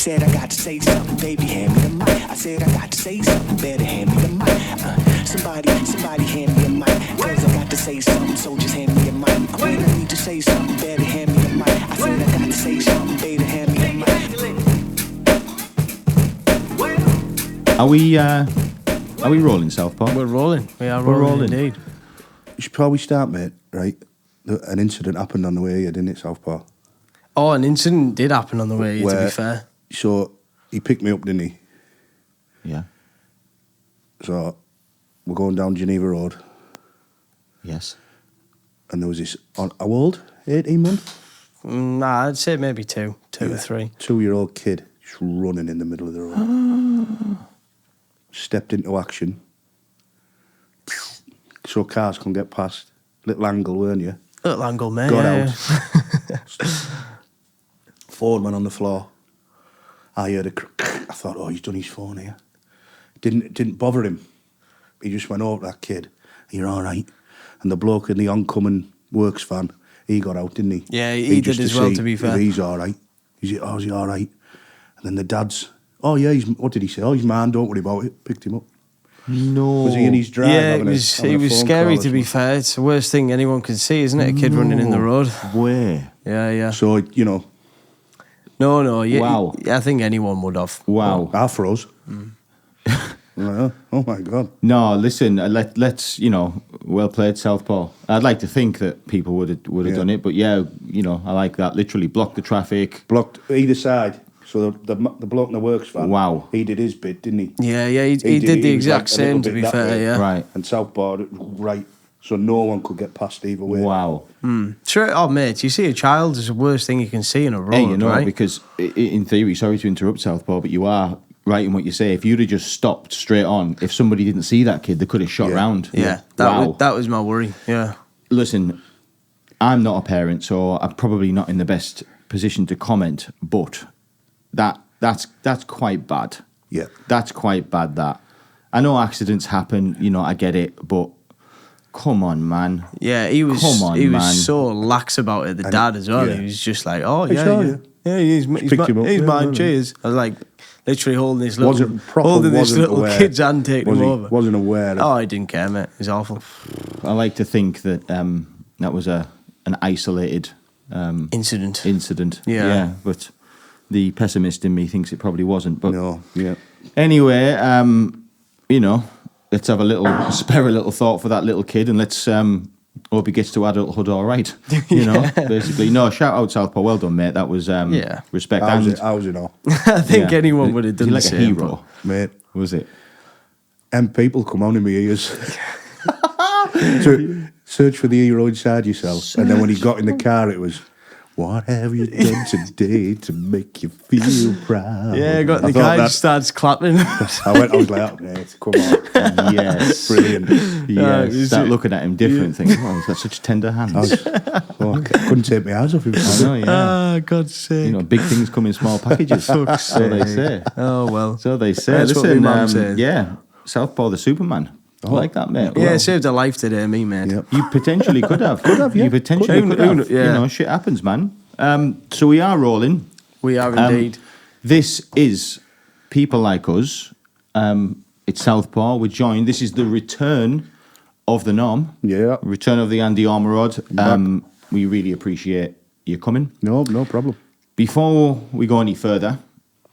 said I got to say something, baby, hand me the mic. I said I got to say something, better hand me the mic. Somebody hand me a mic, cause I got to say something, so just hand me a mic. When I need to say something, better hand me the mic. I said I got to say something, better hand me the mic. Are we rolling, Southpaw? We're rolling. We're rolling indeed. You should probably start, mate, right? An incident happened on the way here, didn't it, Southpaw? Oh, an incident did happen on the way here, to be fair. So, he picked me up, didn't he? Yeah. So, we're going down Geneva Road. Yes. And there was this, how old? 18 months? Nah, I'd say maybe two or three. 2-year-old kid just running in the middle of the road. Stepped into action. So cars couldn't get past. Little angle, weren't you? Little angle, mate. Got out. Forward man on the floor. I heard I thought, oh, he's done his phone here. Didn't bother him. He just went over to that kid. You're all right. And the bloke in the oncoming works van, he got out, didn't he? Yeah, he did as well, to be fair. He's all right. Is he all right? And then the dad's, oh yeah, what did he say? Oh, he's man, don't worry about it. Picked him up. No. Was he in his drive? Yeah, he was scary, to be fair. It's the worst thing anyone can see, isn't it? A kid running in the road. Where? Yeah. So, you know. No. Wow. I think anyone would have. Wow. I froze. Oh my God. No, listen, let's, well played, Southpaw. I'd like to think that people would have done it, but yeah, I like that. Literally blocked the traffic. Blocked either side. So the bloke in the works van, wow, he did his bit, didn't he? Yeah, he did the exact same, to be fair, yeah. Right. And Southpaw, right, so no one could get past either way. Wow. Sure, oh, mate, you see a child is the worst thing you can see in a road, right? Because in theory, sorry to interrupt, Southpaw, but you are right in what you say. If you'd have just stopped straight on, if somebody didn't see that kid, they could have shot round. Yeah, that was my worry, yeah. Listen, I'm not a parent, so I'm probably not in the best position to comment, but that's quite bad. Yeah. That's quite bad, that. I know accidents happen, I get it, but come on, man. Yeah, he was so lax about it, the dad as well. Yeah. He was just like, oh, yeah, he's mine, cheers. I was like, literally holding this little kid's hand, taking him over. Wasn't aware. Oh, he didn't care, mate. It was awful. I like to think that that was an isolated incident. Yeah, but the pessimist in me thinks it probably wasn't. But no, yeah. Anyway, let's have spare a little thought for that little kid, and let's hope he gets to adulthood all right. Basically. No, shout out Southpaw. Well done, mate. That was respect. How's it all? I think anyone would have done like the same, a hero, mate. Was it? And people come on in my ears. So, search for the hero inside yourself. And then when he got in the car, it was, what have you done today to make you feel proud? Yeah, the guy starts clapping. I was like, oh, mate, come on. Yes. Brilliant. Yes. Start looking at him different, thinking, oh, he's got such tender hands. I couldn't take my eyes off him. I know, yeah. Oh, God's sake. Big things come in small packages. So they say. Oh, well. So they say. That's what my mum said. Yeah, Southpaw the Superman. I like that, mate. Yeah, it saved a life today, me, mate. Yep. You potentially could have. Yeah. You potentially could have. Yeah. Shit happens, man. So we are rolling. We are indeed. This is People Like Us. It's Southpaw. We're joined. This is the return of the Norm. Yeah. Return of the Andy Ormerod. We really appreciate you coming. No problem. Before we go any further,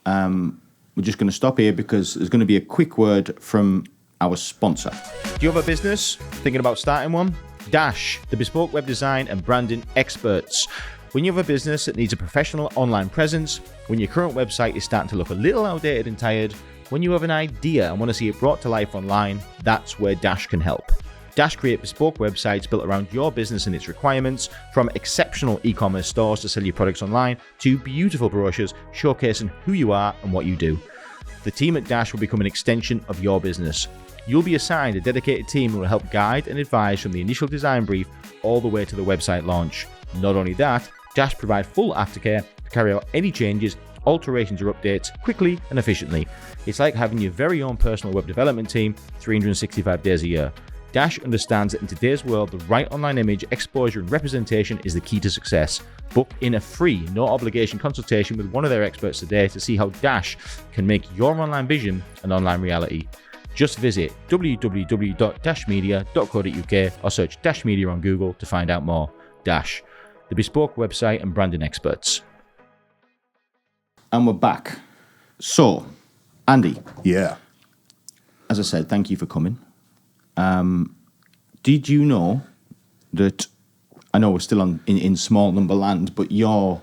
we're just going to stop here because there's going to be a quick word from our sponsor. Do you have a business? Thinking about starting one? Dash, the bespoke web design and branding experts. When you have a business that needs a professional online presence, when your current website is starting to look a little outdated and tired, when you have an idea and want to see it brought to life online, that's where Dash can help. Dash create bespoke websites built around your business and its requirements, from exceptional e-commerce stores to sell your products online, to beautiful brochures showcasing who you are and what you do. The team at Dash will become an extension of your business. You'll be assigned a dedicated team who will help guide and advise from the initial design brief all the way to the website launch. Not only that, Dash provide full aftercare to carry out any changes, alterations or updates quickly and efficiently. It's like having your very own personal web development team 365 days a year. Dash understands that in today's world, the right online image, exposure, and representation is the key to success. Book in a free, no-obligation consultation with one of their experts today to see how Dash can make your online vision an online reality. Just visit www.dashmedia.co.uk or search Dash Media on Google to find out more. Dash, the bespoke website and branding experts. And we're back. So, Andy. Yeah. As I said, thank you for coming. Did you know that, I know we're still in small number land, but your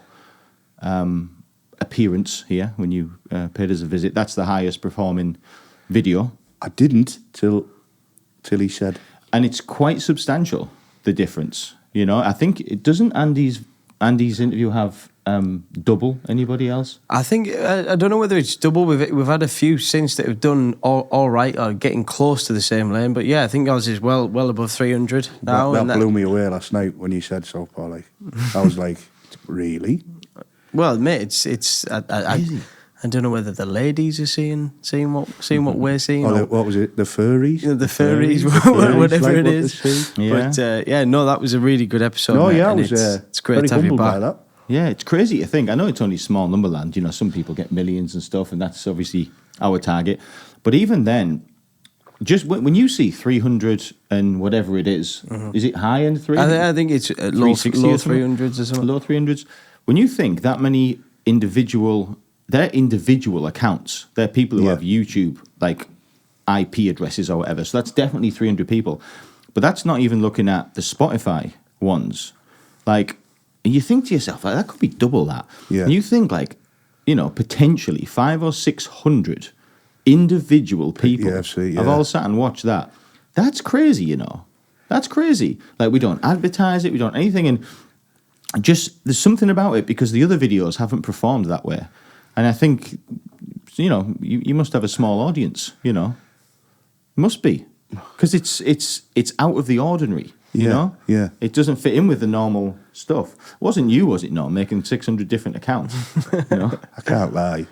appearance here when you paid us a visit, that's the highest performing video. I didn't till he said. And it's quite substantial, the difference. You know, I think, doesn't Andy's interview have double anybody else? I think I don't know whether it's double. We've had a few since that have done all right or getting close to the same lane. But yeah, I think ours is well above 300 now. That blew me away last night when you said so, Paul. Like, I was like, really? Well, mate, it's I don't know whether the ladies are seeing what we're seeing. Oh, what was it? The furries? The furries, whatever it is. Yeah. But no, that was a really good episode. No, mate, yeah, it's great to have you back. That. Yeah, it's crazy to think. I know it's only small number land. You know, some people get millions and stuff, and that's obviously our target. But even then, just when you see 300 and whatever it is it high end 300? I think it's low 300s or something. Low 300s. When you think that many individual accounts, they're people who have YouTube, like IP addresses or whatever. So that's definitely 300 people. But that's not even looking at the Spotify ones. Like, and you think to yourself, like, that could be double that. Yeah. And you think, like, you know, potentially 500 or 600 individual people have all sat and watched that. That's crazy, you know. That's crazy. Like, we don't advertise it, we don't anything. And just, there's something about it because the other videos haven't performed that way. And I think, you know, you must have a small audience, you know. Must be. Because it's out of the ordinary. You know? Yeah. It doesn't fit in with the normal stuff. It wasn't you, was it, Norm, making 600 different accounts? You know? I can't lie.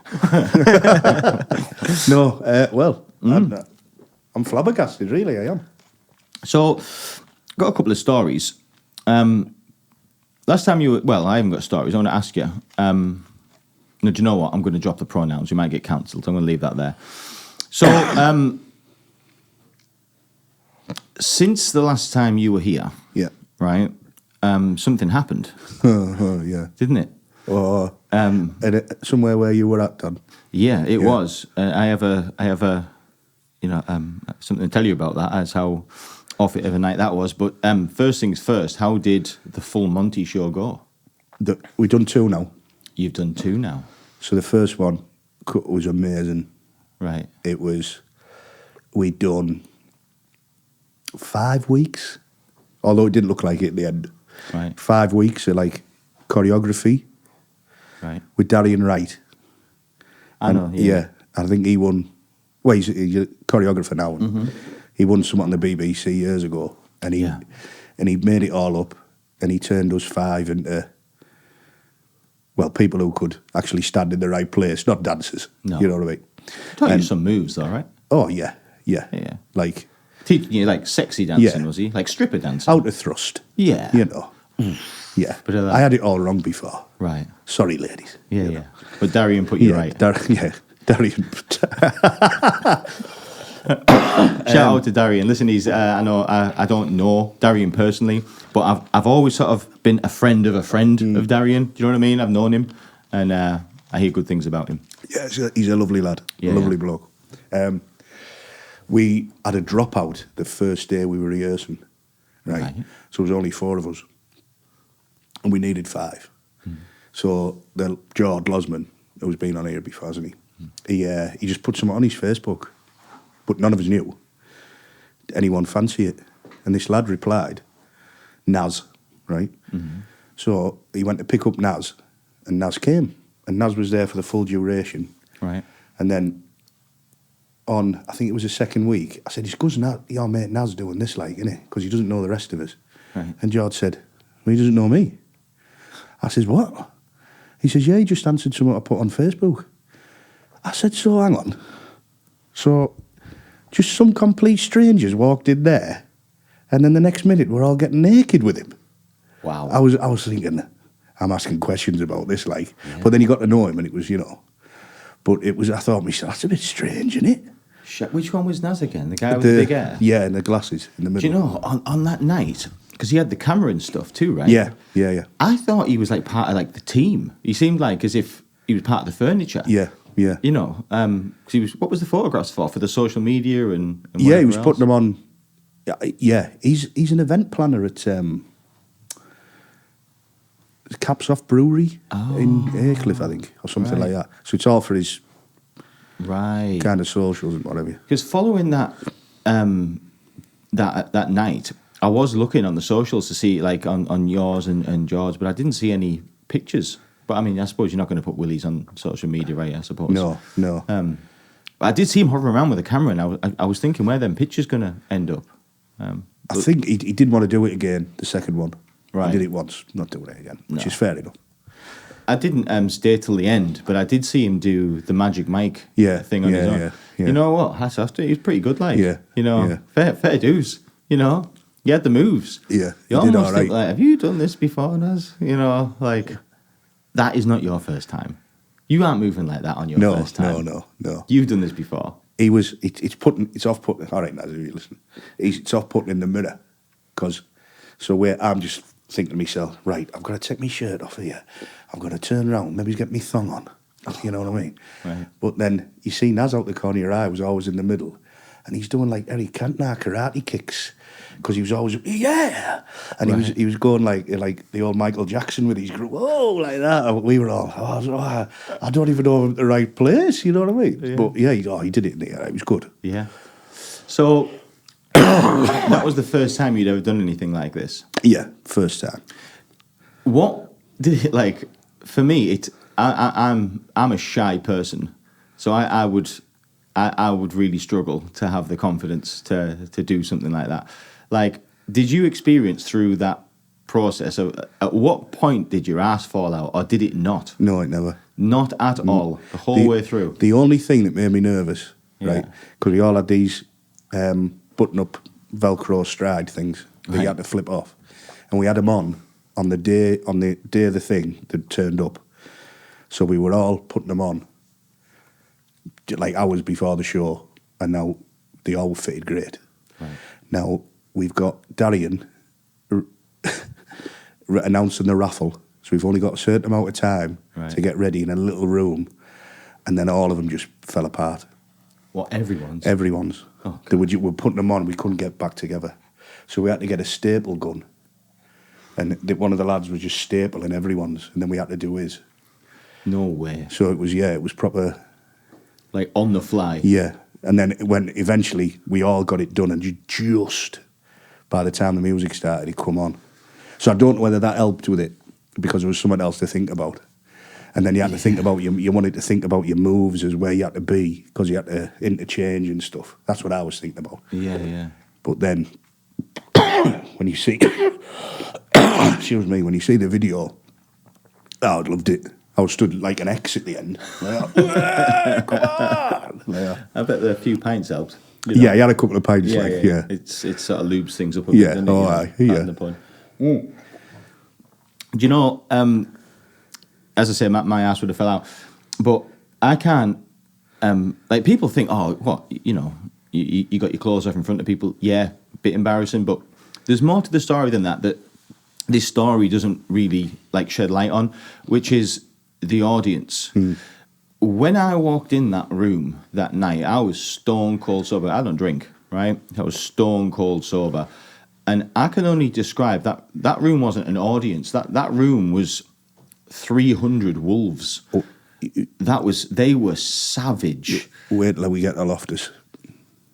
No, I'm flabbergasted, really, I am. So, got a couple of stories. Last time you were... Well, I haven't got stories. I want to ask you. No, do you know what? I'm going to drop the pronouns. You might get cancelled. So I'm going to leave that there. So, since the last time you were here, right, something happened. Yeah. Didn't it? Oh, somewhere where you were at, Dan. Yeah, it was. I have a, you know, something to tell you about that, as how off it of a night that was. But first things first, how did the full Monty show go? We've done 2 now. You've done 2 now. So the first one was amazing. Right. It was, we'd done 5 weeks, although it didn't look like it at the end. Right. 5 weeks of like choreography. Right. With Darian Wright. I know. Yeah. I think he won. Well, he's a choreographer now. And he won something on the BBC years ago, and he made it all up, and he turned us 5 into, well, people who could actually stand in the right place, not dancers. No. You know what I mean? Taught you some moves, though, right? Oh yeah. Like teaching you like sexy dancing, was he? Like stripper dancing? Out of thrust. Yeah. You know. Yeah. But I had it all wrong before. Right. Sorry, ladies. Yeah. But Darian put you right. Darian. Shout out to Darian. Listen, he's I know I don't know Darian personally, but I've always sort of been a friend of of Darian. Do you know what I mean? I've known him, and I hear good things about him. Yeah, he's a lovely lad. Lovely bloke. We had a dropout the first day we were rehearsing, right? So it was only 4 of us, and we needed 5. So the George Losman, who's been on here before, hasn't he? He just put something on his Facebook, but none of us knew. Anyone fancy it? And this lad replied, Naz, right? So he went to pick up Naz, and Naz came, and Naz was there for the full duration. Right. And then on, I think it was the second week, I said, "He's good, your mate Naz doing this, like, innit? Because he doesn't know the rest of us." Right. And George said, "Well, he doesn't know me." I says, "What?" He says, "Yeah, he just answered something I put on Facebook." I said, "So, hang on. So, just some complete strangers walked in there And then the next minute, we're all getting naked with him. Wow. I was thinking, I'm asking questions about this, like. Yeah. But then you got to know him, and it was, But it was, I thought myself, that's a bit strange, isn't it? Which one was Naz again? The guy with the big hair? Yeah, and the glasses in the middle. Do you know, on that night, because he had the camera and stuff too, right? Yeah. I thought he was like part of like the team. He seemed like as if he was part of the furniture. Yeah. Because he was. What was the photographs for? For the social media and he was else? putting them on. Yeah, he's an event planner at Caps Off Brewery in Aycliffe, I think, or something like that. So it's all for his kind of socials and whatever. Because following that that night, I was looking on the socials to see like on yours and George, but I didn't see any pictures. But I mean, I suppose you're not going to put Willies on social media, right? I suppose. No. I did see him hovering around with a camera, and I was thinking where them pictures going to end up. I think he didn't want to do it again, the second one. Right. He did it once, not doing it again, which is fair enough. I didn't stay till the end, but I did see him do the Magic Mike thing on his own. Yeah. You know what? Hats off to him. He was pretty good, like. Yeah. Fair dues. He had the moves. Yeah, you almost think, like, have you done this before, Naz? That is not your first time. You aren't moving like that on your first time. No. You've done this before. It's off-putting. All right, Naz, you listen. It's off-putting in the mirror, I'm just thinking to myself, right, I've got to take my shirt off here. I've got to turn around, maybe get my thong on. You know what I mean? Right. But then you see Naz out the corner of your eye was always in the middle, and he's doing like Eric Cantona karate kicks. Because he was always, and he was going like the old Michael Jackson with his group, like that. And we were all, I don't even know if I'm at the right place, you know what I mean? Yeah. But he did it in the air, it was good. Yeah. So, that was the first time you'd ever done anything like this? Yeah, first time. What did it, like, for me, I'm a shy person, so I would really struggle to have the confidence to do something like that. Like, did you experience through that process, at what point did your ass fall out, or did it not? No, it never. Not at all, the whole way through? The only thing that made me nervous, right, because we all had these button-up Velcro stride things that you had to flip off, and we had them on the day of the thing that turned up. So we were all putting them on like hours before the show, and now they all fitted great. Right. Now we've got Darian announcing the raffle, so we've only got a certain amount of time to get ready in a little room, and then all of them just fell apart. What, everyone's? Everyone's. Oh, they were putting them on, we couldn't get back together. So we had to get a staple gun, and one of the lads was just stapling everyone's, and then we had to do his. No way. So it was proper... Like on the fly? Yeah. And then when eventually we all got it done, and just by the time the music started, it come on. So I don't know whether that helped with it, because there was something else to think about. And then you had to think about, you wanted to think about your moves as where you had to be, because you had to interchange and stuff. That's what I was thinking about. Yeah. But then, when you see, excuse me, when you see the video, I loved it. I was stood like an X at the end. Come on! Yeah. I bet a few pints helped. Yeah, he had a couple of pints. Yeah. It sort of lubes things up a bit, doesn't it? Yeah. The point. Do you know, as I say, my ass would have fell out. But I can't, like, people think, oh, what, you got your clothes off in front of people. Yeah, bit embarrassing, but there's more to the story than that this story doesn't really, like, shed light on, which is the audience. When I walked in that room that night, I was stone cold sober. I don't drink, right? I was stone cold sober. And I can only describe that room wasn't an audience. That room was 300 wolves. Oh, they were savage. Wait till we get to Loftus.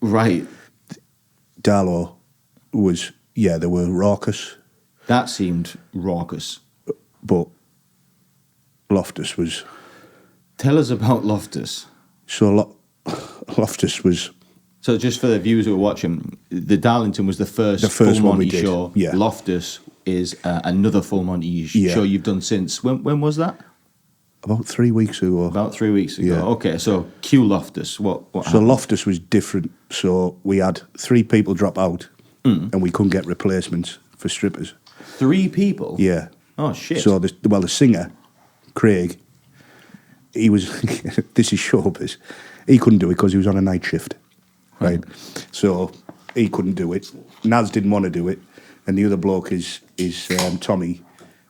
Right. Darlow was, they were raucous. That seemed raucous. But Loftus was... Tell us about Loftus. So Loftus was... So just for the viewers who are watching, the Darlington was the first Full Monty show. Yeah. Loftus is another Full Monty show you've done since. When was that? About 3 weeks ago. About 3 weeks ago. Yeah. Okay, so cue Loftus. What so happened? Loftus was different. So we had 3 people drop out and we couldn't get replacements for strippers. 3 people? Yeah. Oh, shit. So, the singer, Craig, he was, this is showbiz, he couldn't do it because he was on a night shift, right? So, he couldn't do it. Naz didn't want to do it. And the other bloke is Tommy.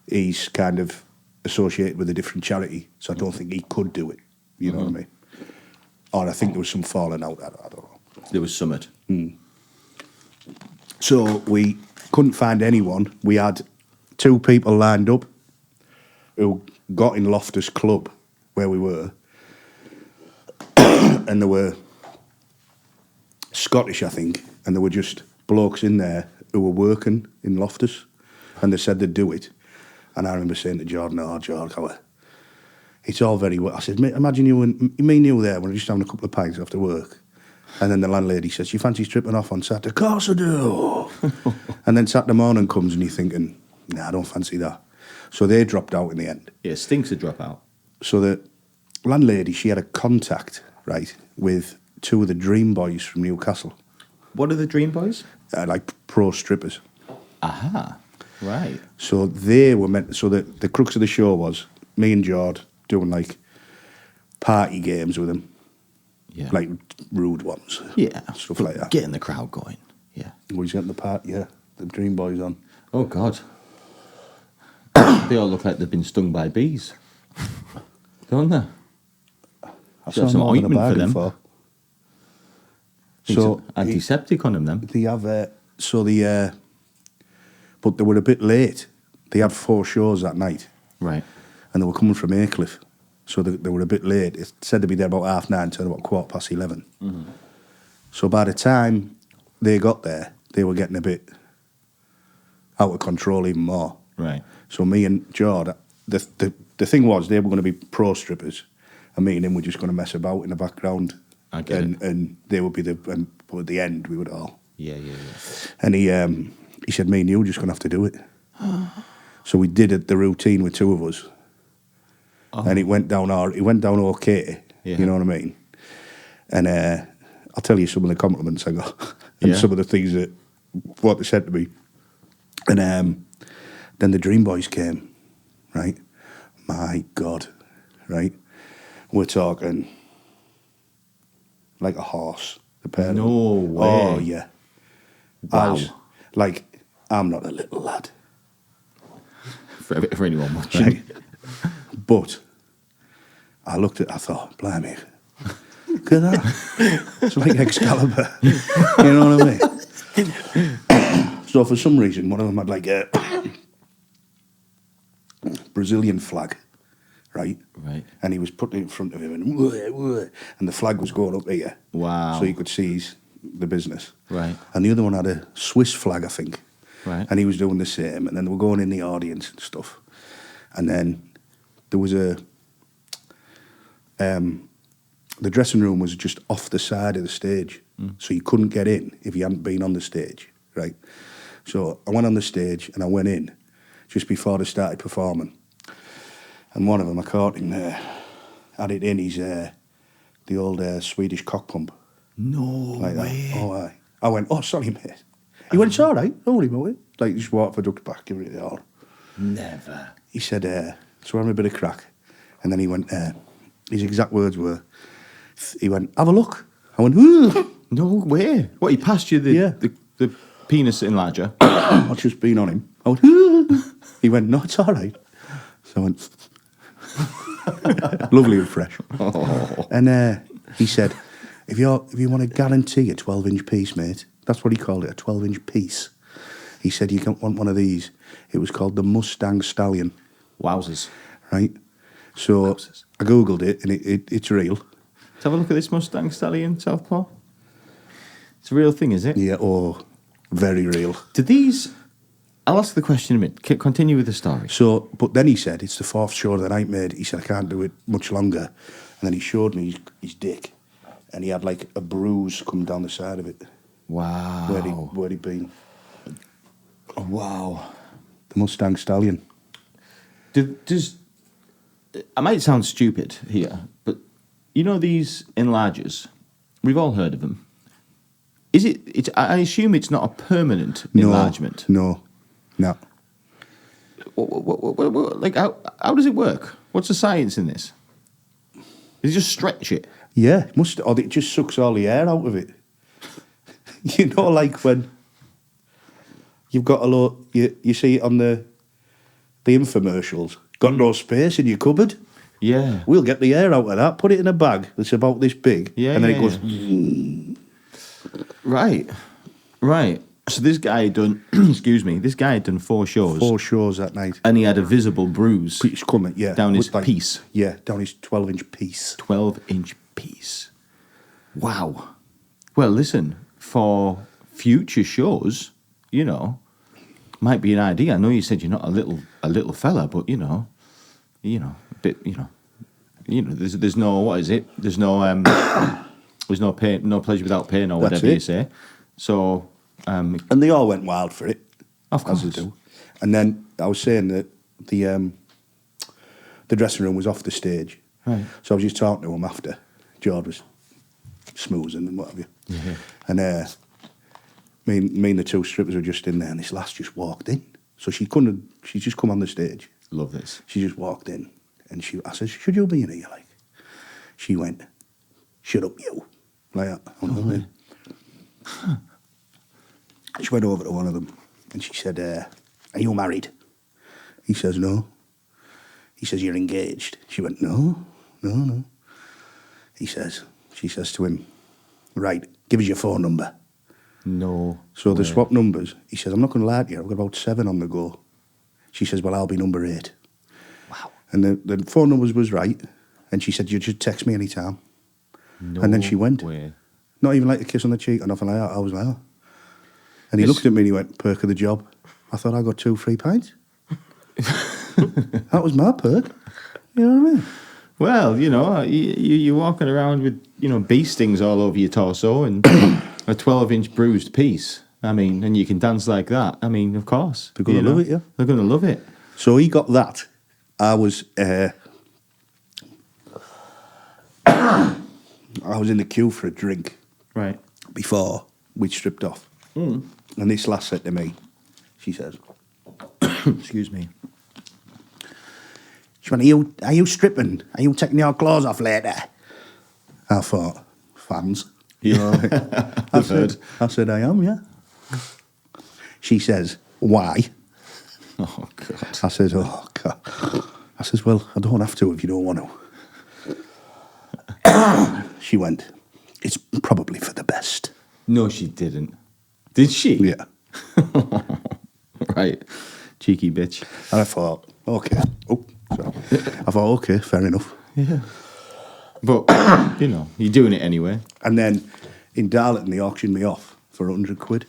He's kind of associated with a different charity, so I don't think he could do it. You know what I mean? Or I think there was some falling out. I don't know. There was summit. So we couldn't find anyone. We had 2 people lined up who got in Loftus Club where we were, and they were Scottish, I think, and there were just blokes in there who were working in Loftus, and they said they'd do it. And I remember saying to Jordan, Jordan, it's all very well. I said, imagine you and me and you there when we're just having a couple of pints after work. And then the landlady says, you fancy stripping off on Saturday? Of course I do. And then Saturday morning comes and you're thinking, nah, I don't fancy that. So they dropped out in the end. Yeah, it stinks to drop out. So the landlady, she had a contact, right, with 2 of the Dream Boys from Newcastle. What are the Dream Boys? Like pro strippers. Aha, right. So they were meant. So the crux of the show was me and Jord doing like party games with them, like rude ones, stuff like that. Getting the crowd going, We getting the Dream Boys on. Oh God, they all look like they've been stung by bees, don't they? I Should have some ointment for them. So antiseptic on them then. They have but they were a bit late. They had 4 shows that night, right? And they were coming from Aycliffe, so they were a bit late. It said to be there about 9:30, turned about 11:15. So by the time they got there, they were getting a bit out of control even more. Right. So me and Jord, the thing was they were going to be pro strippers, and me and him were just going to mess about in the background. I get it. And they would be but at the end we would all. Yeah. And he said, me and you are just going to have to do it. So we did the routine with 2 of us. And it went down okay. Yeah. You know what I mean? And I'll tell you some of the compliments I got and some of the things what they said to me. And then the Dream Boys came, right? My God, right? We're talking like a horse. The pair of them. No way. Oh, yeah. Wow. I'm not a little lad. For anyone watching. Right? But I thought, blimey, look at that. It's like Excalibur. You know what I mean? So for some reason, one of them had like a Brazilian flag, right? Right. And he was putting it in front of him, and the flag was going up here. Wow. So you could see the business. Right. And the other one had a Swiss flag, I think. Right. And he was doing the same. And then they were going in the audience and stuff. And then there was the dressing room was just off the side of the stage. So you couldn't get in if you hadn't been on the stage, right? So I went on the stage and I went in just before they started performing. And one of them, I caught him there, had it in his, the old Swedish cock pump. No like way. That. Oh, I went, oh, sorry, mate. He went, it's all right, don't worry about it. Like, just walked for ducked back, give it all. Never. He said, so we're having a bit of crack. And then he went, his exact words were, he went, have a look. I went, ooh. No way. What, he passed you the penis enlarger? I'd just been on him. I went, ooh. He went, no, it's all right. So I went, lovely and fresh. Oh. And he said, if you want to guarantee a 12-inch piece, mate, that's what he called it, a 12-inch piece. He said, you can't want one of these. It was called the Mustang Stallion. Wowzers. Right? So Wowzers. I Googled it, and it's real. Let's have a look at this Mustang Stallion, Southpaw. It's a real thing, is it? Yeah, very real. Do these... I'll ask the question in a minute. Continue with the story. So, but then he said, it's the 4th show that I made. He said, I can't do it much longer. And then he showed me his dick, and he had like a bruise come down the side of it. Wow. Where he'd been. Oh, wow. The Mustang Stallion. I might sound stupid here, but you know these enlargers? We've all heard of them. Is Is it? It's. I assume it's not a permanent enlargement. No. Like how does it work? What's the science in this? Does it just stretch it? Yeah, or it just sucks all the air out of it. You know, like when you've got a lot, you see it on the infomercials. Got no space in your cupboard. Yeah, we'll get the air out of that. Put it in a bag that's about this big. Yeah, and then it goes. Right. So this guy had done. Excuse me. This guy had done 4 shows. 4 shows that night, and he had a visible bruise. It's coming, yeah, down his piece. Yeah, down his 12-inch piece. 12-inch piece. Wow. Well, listen, for future shows, you know, might be an idea. I know you said you're not a little fella, but you know, a bit, there's no, what is it? There's no there's no pain, no pleasure without pain, or whatever you say. So, and they all went wild for it, of course as they do. And then I was saying that the dressing room was off the stage, right? So I was just talking to him after. George was smoozing and what have you. Yeah. And me and the 2 strippers were just in there, and this lass just walked in. So she's just come on the stage. Love this. She just walked in, and I said, "Should you be in here?" Like, she went, "Shut up, you!" Like that. She went over to one of them, and she said, "Are you married?" He says, "No." He says, "You're engaged?" She went, "No." She says to him, "Right, give us your phone number." No. So they swap numbers. He says, "I'm not going to lie to you, I've got about 7 on the go." She says, "Well, I'll be number 8. Wow. And the phone numbers was right. And she said, "You just text me anytime." No and then she went. way. Not even like a kiss on the cheek or nothing like that. I was like, "Oh." And he looked at me and he went, "Perk of the job." I thought, I got 2 free pints. That was my perk. You know what I mean? Well, you're walking around with, bee stings all over your torso and a 12-inch bruised piece. I mean, and you can dance like that. I mean, of course. They're going to love it, yeah. They're going to love it. So he got that. I was in the queue for a drink. Right. Before we'd stripped off. And this lass said to me, she says, excuse me. She went, are you stripping? Are you taking your clothes off later? I thought, fans. Yeah. I said, I am, yeah. She says, why? Oh, God. I says, oh, God. I says, well, I don't have to if you don't want to. She went, it's probably for the best. No, she didn't. Did she? Yeah. Right. Cheeky bitch. And I thought, okay. Oh, sorry. I thought, okay, fair enough. Yeah. But, you're doing it anyway. And then in Darlington, they auctioned me off for 100 quid.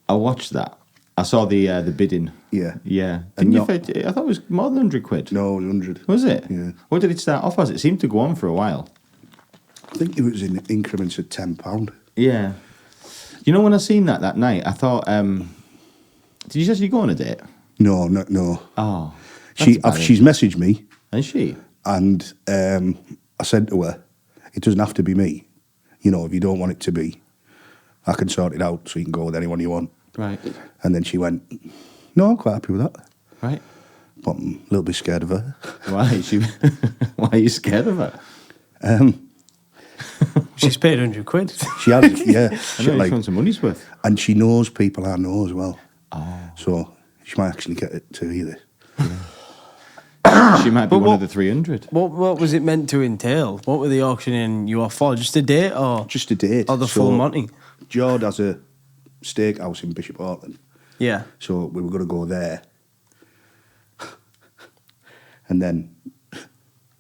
I watched that. I saw the bidding. Yeah. Yeah. I thought it was more than 100 quid. No, 100. Was it? Yeah. What did it start off as? It seemed to go on for a while. I think it was in increments of £10. Yeah. When I seen that night, I thought, did you actually go on a date? No. Oh. She's messaged me. Is she? And I said to her, it doesn't have to be me. If you don't want it to be, I can sort it out so you can go with anyone you want. Right. And then she went, no, I'm quite happy with that. Right. But I'm a little bit scared of her. Why? Why are you scared of her? She's paid 100 quid. She has, yeah. I know, she's some money's worth. And she knows people I know as well. Oh. So she might actually get it to either. She might be one of the 300. What was it meant to entail? What were they auctioning you off for? Just a date or? Just a date. Or the full Monty? Jord has a steakhouse in Bishop Auckland. Yeah. So we were going to go there. And then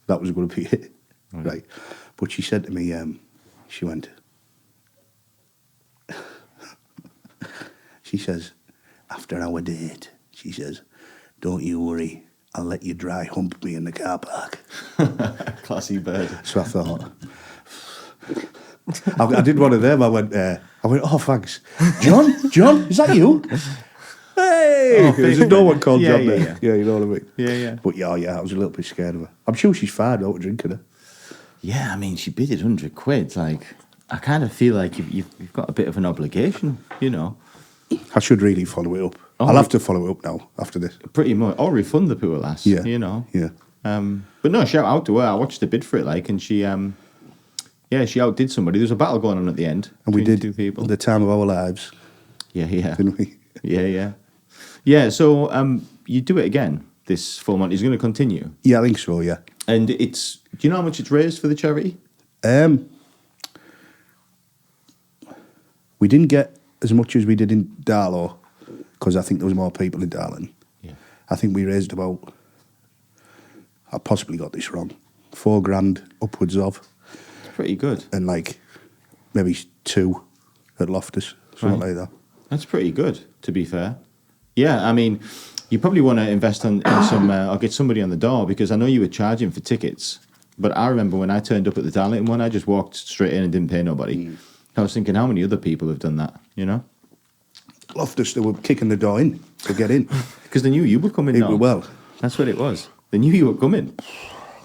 that was going to be it. Right. But she said to me, she went, she says, after our date, she says, don't you worry, I'll let you dry hump me in the car park. Classy bird. So I thought, I did one of them. I went, oh, thanks. John, is that you? Hey! There's no one called John there. Yeah, you know what I mean? Yeah. But yeah, I was a little bit scared of her. I'm sure she's fine out drinking her. Yeah, I mean, she bidded 100 quid. Like, I kind of feel like you've got a bit of an obligation, you know. I should really follow it up. I'll have to follow it up now after this. Pretty much. Or refund the poor lass, you know. Yeah. But no, shout out to her. I watched the bid for it, like, and she outdid somebody. There was a battle going on at the end. And we did two people. the time of our lives. Yeah. Didn't we? Yeah, so you do it again, this full Monty. Is going to continue? Yeah, I think so, yeah. And do you know how much it's raised for the charity? We didn't get as much as we did in Darlow, because I think there was more people in Darlington. Yeah. I think we raised about, I possibly got this wrong, $4,000 upwards of. It's pretty good. And like maybe 2 at Loftus, something like that. That's pretty good, to be fair. Yeah, I mean, you probably want to invest in some, or get somebody on the door, because I know you were charging for tickets, but I remember when I turned up at the Darlington one, I just walked straight in and didn't pay nobody. I was thinking, how many other people have done that, you know? Loftus, they were kicking the door in to get in. Because they knew you were coming now. Well. That's what it was. They knew you were coming.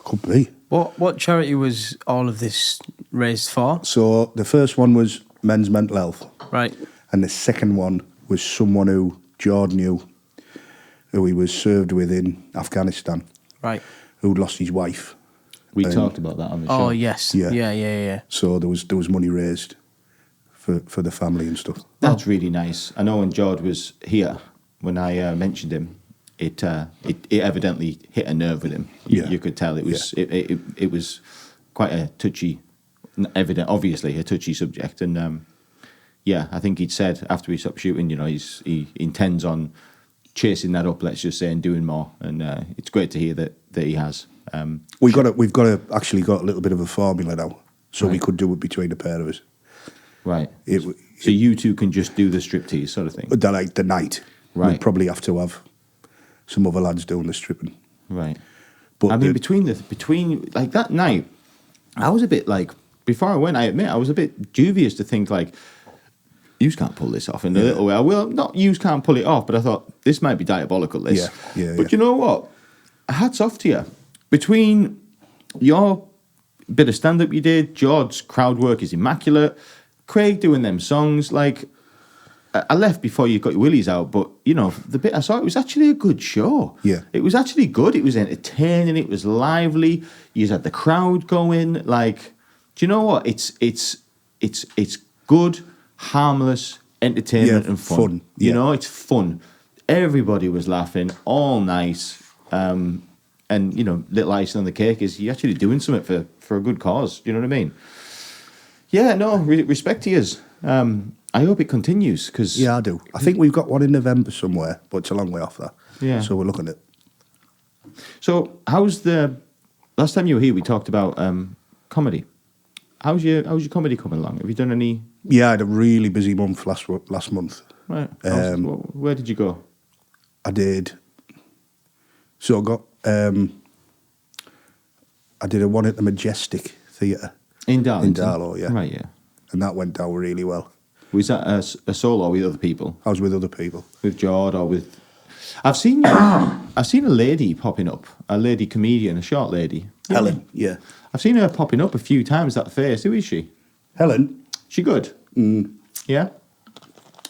Could be. What charity was all of this raised for? So the first one was men's mental health. Right. And the second one was someone who George knew, who he was served with in Afghanistan. Right. Who'd lost his wife. We talked about that on the show. Oh, yes. Yeah. So there was money raised for the family and stuff. That's really nice. I know when George was here, when I mentioned him, it evidently hit a nerve with him. You could tell it was it was quite a touchy, obviously a touchy subject. And I think he'd said after he stopped shooting, you know, he intends on chasing that up, let's just say, and doing more. And it's great to hear that he has. We've got to actually got a little bit of a formula now, so we could do it between the pair of us. Right. So you two can just do the striptease sort of thing? The night. Right. We'd probably have to have some other lads doing the stripping. Right. But I mean, between like that night, I was a bit like, before I went, I admit, I was a bit dubious to think like, you can't pull this off in a little way. Well, not you can't pull it off, but I thought, this might be diabolical, this. But you know what? Hats off to you. Between your bit of stand-up you did, George's crowd work is immaculate, Craig doing them songs, like, I left before you got your willies out, but, you know, the bit I saw, it was actually a good show. Yeah. It was actually good. It was entertaining. It was lively. You had the crowd going. Like, do you know what? It's good, harmless entertainment and fun. You know, it's fun. Everybody was laughing all night. And, you know, little icing on the cake is you're actually doing something for a good cause. Do you know what I mean? Yeah, no, respect to yous. I hope it continues. Cause I do. I think we've got one in November somewhere, but it's a long way off that. Yeah. So we're looking at. So how's last time you were here, we talked about comedy. How's your comedy coming along? Have you done any? Yeah, I had a really busy month last month. Right. Where did you go? I did. So I got. I did a one at the Majestic Theatre. In Darlington? In Darlow, yeah. Right, yeah. And that went down really well. Was that a solo with other people? I was with other people. With Jord or with... I've seen a lady popping up, a lady comedian, a short lady. Helen, yeah. I've seen her popping up a few times, that face. Who is she? Helen. She good? Yeah?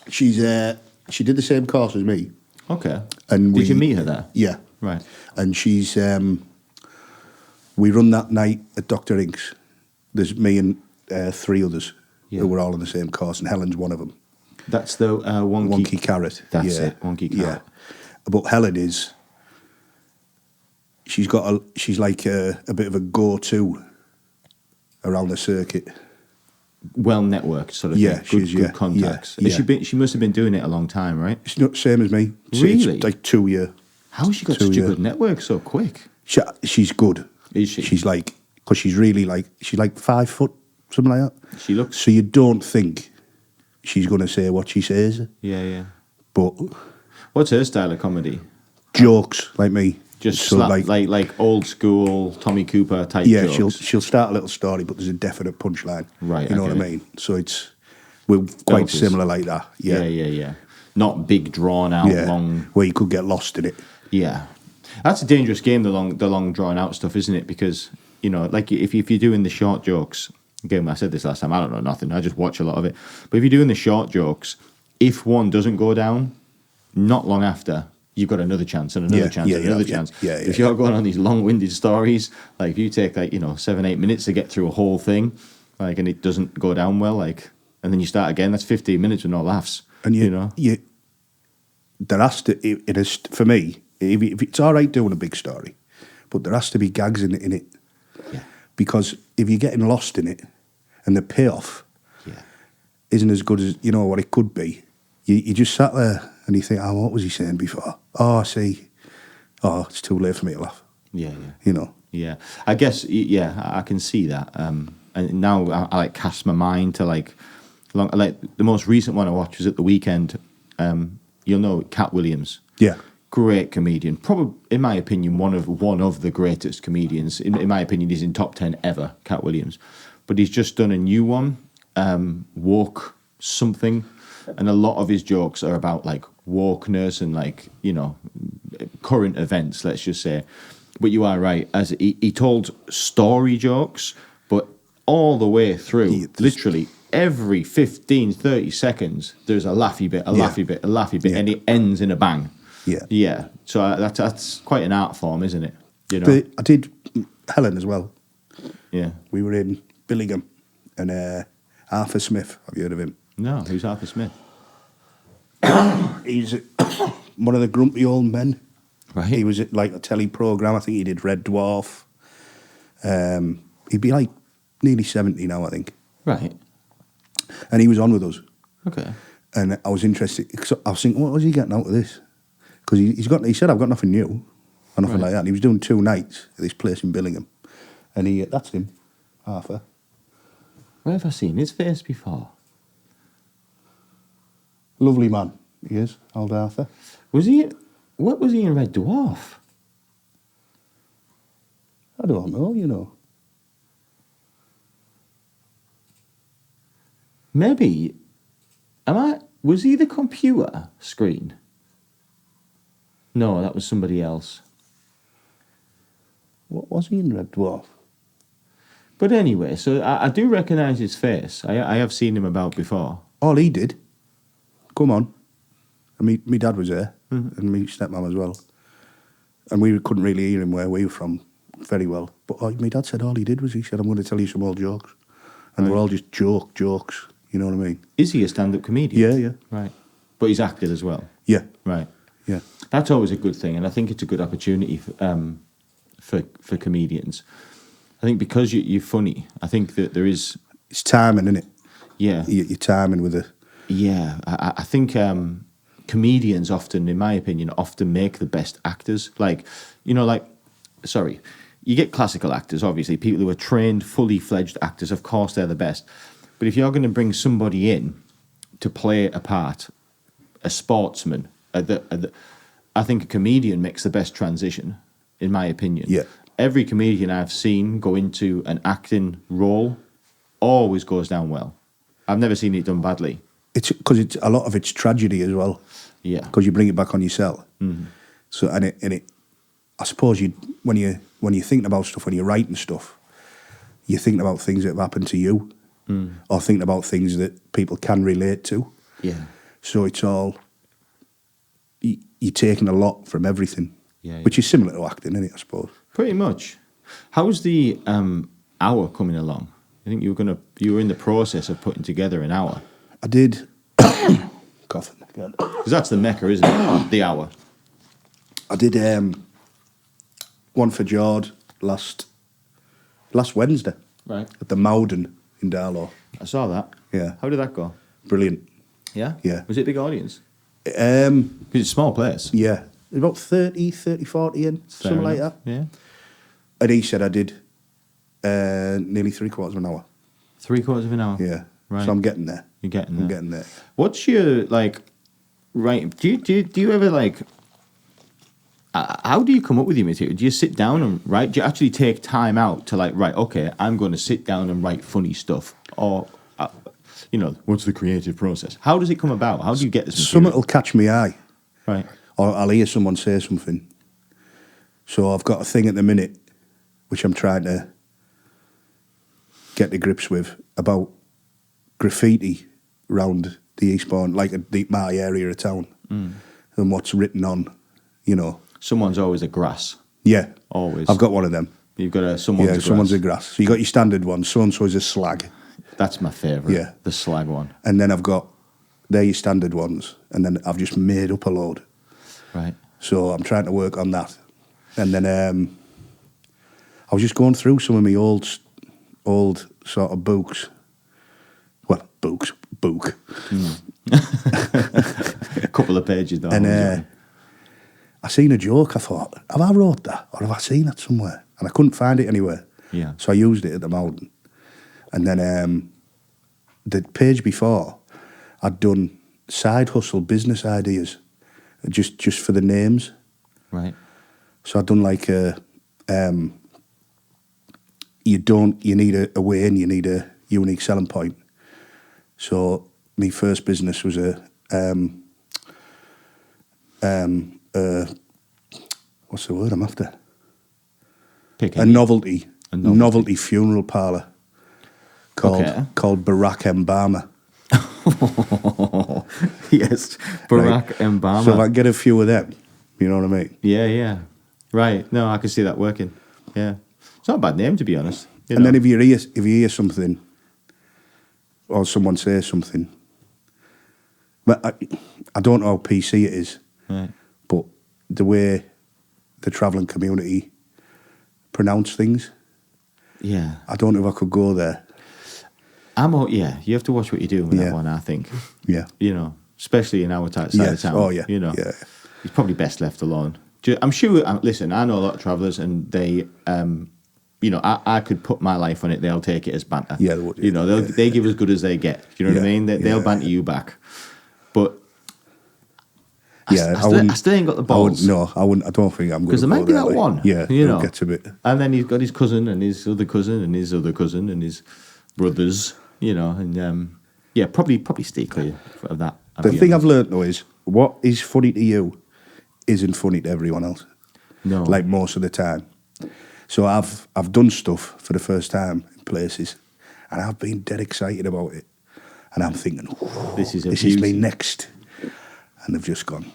She did the same course as me. Okay. And did you meet her there? Yeah. Right. And she's... we run that night at Dr. Inks. There's me and 3 others who were all in the same course, and Helen's one of them. That's the Wonky Carrot. That's it, Wonky Carrot. Yeah. But Helen is... She's like a bit of a go-to around the circuit. Well networked sort of thing. Good contacts. Yeah. She must have been doing it a long time, right? It's not the same as me. Really? It's like 2 years. How has she got such a good network so quick? She's good. Is she? She's like... Because she's really like... She's like 5 foot, something like that. She looks... So you don't think she's going to say what she says. Yeah. But... What's her style of comedy? Jokes, like me. Just so like old school Tommy Cooper type jokes. Yeah, she'll start a little story, but there's a definite punchline. Right, you know what I mean? So we're quite similar like that. Yeah. Not big, drawn out, long. Where you could get lost in it. Yeah, that's a dangerous game. The long drawn out stuff, isn't it? Because you know, like if you're doing the short jokes, again, I said this last time, I don't know nothing. I just watch a lot of it. But if you're doing the short jokes, if one doesn't go down, not long after, you've got another chance and another chance and another chance. If you're going on these long-winded stories, like if you take 7-8 minutes to get through a whole thing, and it doesn't go down well, and then you start again, that's 15 minutes with no laughs. And there has to, it is, for me, if it's all right doing a big story, but there has to be gags in it. Yeah. Because if you're getting lost in it and the payoff isn't as good as, what it could be, you just sat there and you think, what was he saying before? Oh, I see. Oh, it's too late for me to laugh. Yeah. Yeah. I guess, I can see that. And now I cast my mind to the most recent one I watched was at the weekend. You'll know Cat Williams. Yeah. Great comedian. Probably, in my opinion, one of the greatest comedians. In my opinion, he's in top 10 ever, Cat Williams. But he's just done a new one, Woke Something. And a lot of his jokes are about wokeness and current events, let's just say. But you are right, as he told story jokes, but all the way through, literally every 15, 30 seconds, there's a laughy bit, a laughy bit, and it ends in a bang. Yeah. So that's quite an art form, isn't it? But I did Helen as well. Yeah. We were in Billingham, and Arthur Smith, have you heard of him? No, who's Arthur Smith? He's one of the grumpy old men. Right. He was at a telly programme. I think he did Red Dwarf. He'd be nearly 70 now, I think. Right. And he was on with us. Okay. And I was interested. I was thinking, what was he getting out of this? Because he said, I've got nothing new. Or nothing like that. And he was doing 2 nights at this place in Billingham. And that's him, Arthur. Where have I seen his face before? Lovely man, he is, old Arthur. What was he in Red Dwarf? I don't know, Maybe, was he the computer screen? No, that was somebody else. What was he in Red Dwarf? But anyway, so I do recognise his face. I have seen him about before. All he did, come on. And me dad was there, and me stepmom as well. And we couldn't really hear him where we were from very well. But my dad said all he did was he said, I'm going to tell you some old jokes. And they're all just jokes, you know what I mean? Is he a stand-up comedian? Yeah. Right. But he's acted as well? Yeah. Right. Yeah. That's always a good thing, and I think it's a good opportunity for comedians. I think because you're funny, I think that there is... It's timing, isn't it? Yeah. You're timing with it. Yeah. I think comedians often, in my opinion, make the best actors. You get classical actors, obviously, people who are trained, fully fledged actors, of course they're the best. But if you're going to bring somebody in to play a part, a sportsman, I think a comedian makes the best transition, in my opinion. Yeah. Every comedian I've seen go into an acting role always goes down well. I've never seen it done badly. It's because a lot of it's tragedy as well. Yeah. Because you bring it back on yourself. Mm-hmm. So and it, I suppose when you're thinking about stuff, when you're writing stuff, you're thinking about things that have happened to you, or thinking about things that people can relate to. Yeah. So it's all you're taking a lot from everything. Yeah. Which is similar to acting, isn't it? I suppose. Pretty much. How's the hour coming along? I think you were in the process of putting together an hour. I did. Coughing again. Because that's the mecca, isn't it? The hour. I did one for Jord last Wednesday. Right. At the Mowden in Darlow. I saw that. Yeah. How did that go? Brilliant. Yeah? Yeah. Was it a big audience? Because it's a small place. Yeah. About 30, 40 in, something like that. Yeah. And he said I did nearly 3/4 of an hour. 3/4 of an hour? Yeah. Right. So I'm getting there. You're getting there. I'm getting there. What's your, right, do you ever, how do you come up with your material? Do you sit down and write? Do you actually take time out to, right, okay, I'm going to sit down and write funny stuff? Or, what's the creative process? How does it come about? How do you get this material? Something will catch my eye. Right. Or I'll hear someone say something. So I've got a thing at the minute which I'm trying to get to grips with about graffiti around the Eastbourne, like my area of town, and what's written on, you know. Someone's always a grass. Yeah. Always. I've got one of them. You've got a someone's a grass. Someone's a grass. So you got your standard one, so-and-so is a slag. That's my favourite. Yeah. The slag one. And then they're your standard ones, and then I've just made up a load. Right. So I'm trying to work on that. And then I was just going through some of my old sort of books. Well, book. A couple of pages though. And I seen a joke. I thought, have I wrote that, or have I seen it somewhere? And I couldn't find it anywhere. Yeah. So I used it at the mountain. And then the page before, I'd done side hustle business ideas, just for the names. Right. So I'd done like you need a way in, you need a unique selling point. So my first business was what's the word I'm after? A novelty funeral parlour called Barack Embalmer. Yes, Barack Embalmer. So if I get a few of them, you know what I mean? Yeah. Right. No, I can see that working. Yeah. It's not a bad name, to be honest. And then if you hear something, or someone says something, but I don't know how PC it is, right. But the way the travelling community pronounce things, yeah, I don't know if I could go there. You have to watch what you do with that one, I think. Yeah. You know, especially in our side of town. Oh, yeah. You know, yeah. He's probably best left alone. I'm sure, listen, I know a lot of travellers and they, you know, I could put my life on it. They'll take it as banter. Yeah, they would. You know, they give as good as they get. You know what I mean? They'll banter you back. But I still ain't got the balls. I wouldn't. I don't think I'm going to. Because there might be that one. Yeah, you know, gets a bit. And then he's got his cousin and his other cousin and his other cousin and his brothers. You know, and probably stay clear of that. The thing I've learnt though is what is funny to you isn't funny to everyone else. No, like most of the time. So I've done stuff for the first time in places, and I've been dead excited about it, and I'm thinking, this is me next, and they've just gone.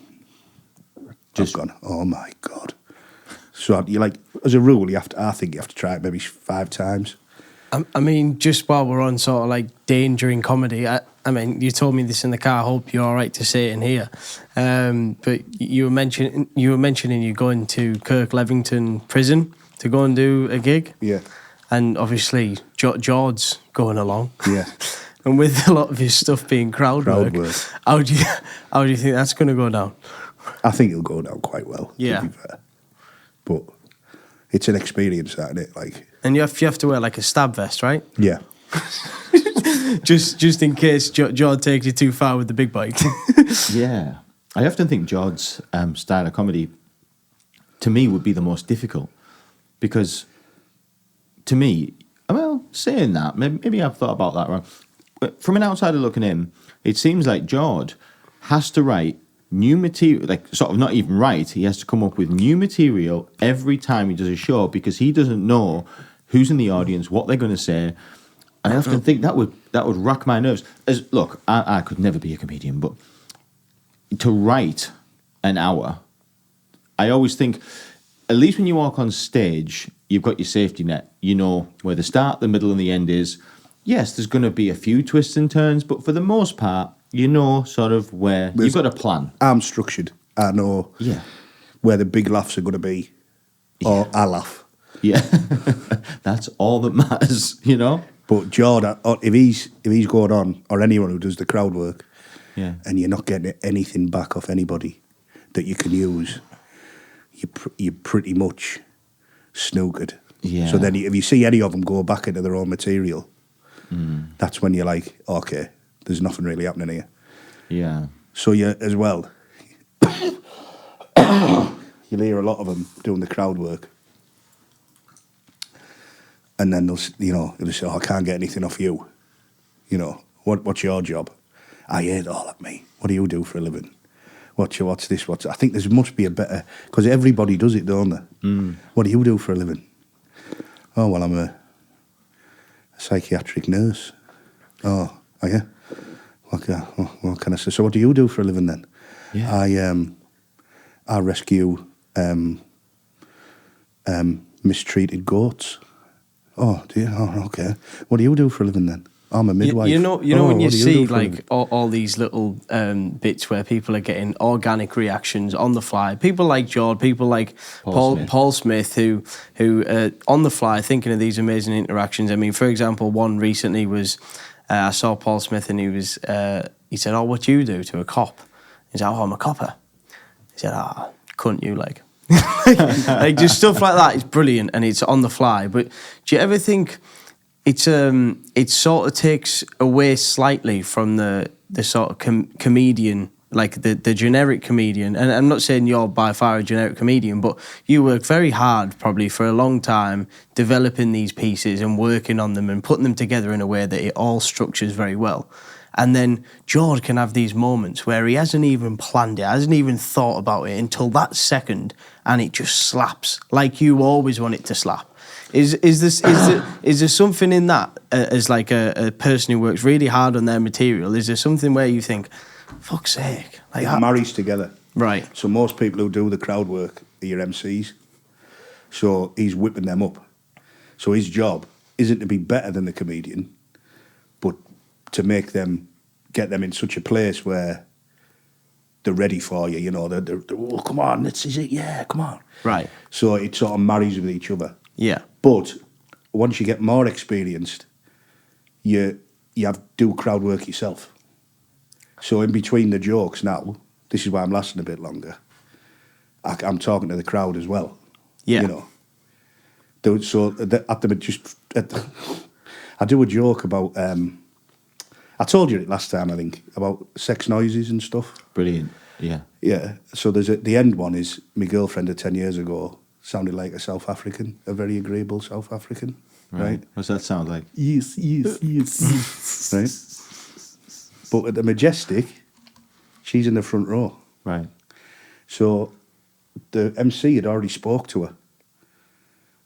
I've gone, oh my God. So you like, as a rule, I think you have to try it maybe 5 times. I mean, just while we're on sort of like danger in comedy, I mean, you told me this in the car. I hope you're all right to say it in here. But you were mentioning you're going to Kirk Levington prison to go and do a gig. Yeah. And obviously, George's going along. Yeah. And with a lot of his stuff being crowd work, how do you think that's going to go down? I think it'll go down quite well. Yeah. To be fair. But it's an experience, isn't it? Like. And you have to wear like a stab vest, right? Yeah. just in case George takes you too far with the big bike. Yeah. I often think George's style of comedy, to me, would be the most difficult. Because, to me, well, saying that, maybe I've thought about that wrong. But from an outsider looking in, it seems like George has to write new material, like sort of not even write, he has to come up with new material every time he does a show because he doesn't know who's in the audience, what they're going to say. I often think that would rack my nerves. Look, I could never be a comedian, but to write an hour, I always think, at least when you walk on stage, you've got your safety net. You know where the start, the middle, and the end is. Yes, there's going to be a few twists and turns, but for the most part, you know sort of where you've got a plan. I'm structured. I know where the big laughs are going to be, or I laugh. Yeah, that's all that matters, you know. But Jordan, if he's going on, or anyone who does the crowd work, and you're not getting anything back off anybody that you can use, you're pretty much snookered. Yeah. So then, if you see any of them go back into their own material, that's when you're like, okay, there's nothing really happening here. Yeah. So as well, you'll hear a lot of them doing the crowd work. And then they'll say, oh, I can't get anything off you. You know, what's your job? I hate all that, mate. What do you do for a living? What's this? I think there must be a better, because everybody does it, don't they? What do you do for a living? Oh, well, I'm a a psychiatric nurse. Oh, are you? What can I say? So what do you do for a living then? Yeah. I rescue mistreated goats. Oh, do you? Oh, okay. What do you do for a living then? I'm a midwife. You know when you see like all these little bits where people are getting organic reactions on the fly. People like George, people like Paul Smith, who on the fly thinking of these amazing interactions. I mean, for example, one recently was I saw Paul Smith and he said, "Oh, what do you do to a cop?" He said, "Oh, I'm a copper." He said, couldn't you like like just stuff like that is brilliant and it's on the fly. But do you ever think it sort of takes away slightly from the sort of comedian, like the generic comedian? And I'm not saying you're by far a generic comedian, but you work very hard probably for a long time developing these pieces and working on them and putting them together in a way that it all structures very well. And then George can have these moments where he hasn't even planned it, hasn't even thought about it until that second, and it just slaps like you always want it to slap. Is there something in that as like a person who works really hard on their material? Is there something where you think, fuck's sake, like it marries together, right? So most people who do the crowd work are your MCs. So he's whipping them up. So his job isn't to be better than the comedian, but to make them, get them in such a place where they're ready for you, you know, they're oh, come on, this is it, yeah, come on. Right. So it sort of marries with each other. Yeah. But once you get more experienced, you do crowd work yourself. So in between the jokes now, this is why I'm lasting a bit longer, I'm talking to the crowd as well. Yeah. You know. So I do a joke about... I told you it last time, I think, about sex noises and stuff. Brilliant, yeah. Yeah, so the end one is my girlfriend of 10 years ago sounded like a South African, a very agreeable South African, right? What's that sound like? Yes, yes, yes. Right? But at the Majestic, she's in the front row. Right. So the MC had already spoke to her.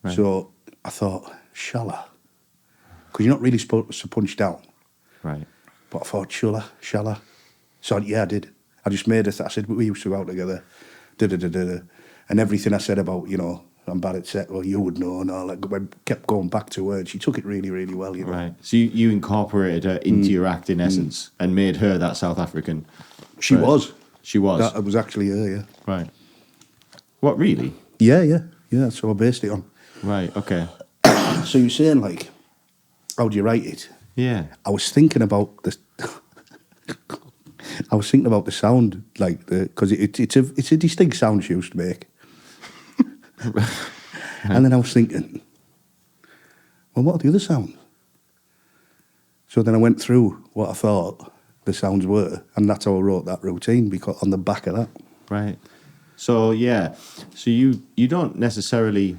Right. So I thought, shall I? Because you're not really supposed to punch down. Right. But I thought, shall I? So yeah, I did. I just made it. I said, we used to go out together. And everything I said about, you know, I'm bad at sex, well, you would know, and all that. I kept going back to her, and she took it really, really well, you know. Right. So you incorporated her into your act, in essence, and made her that South African. She was. She was. That was actually her, yeah. Right. What, really? Yeah. That's what I based it on. Right, okay. So you're saying, like, how do you write it? Yeah. I was thinking about the sound, like, because it's a distinct sound she used to make. And then I was thinking, well, what are the other sounds? So then I went through what I thought the sounds were, and that's how I wrote that routine, because on the back of that. Right. So, yeah. So you don't necessarily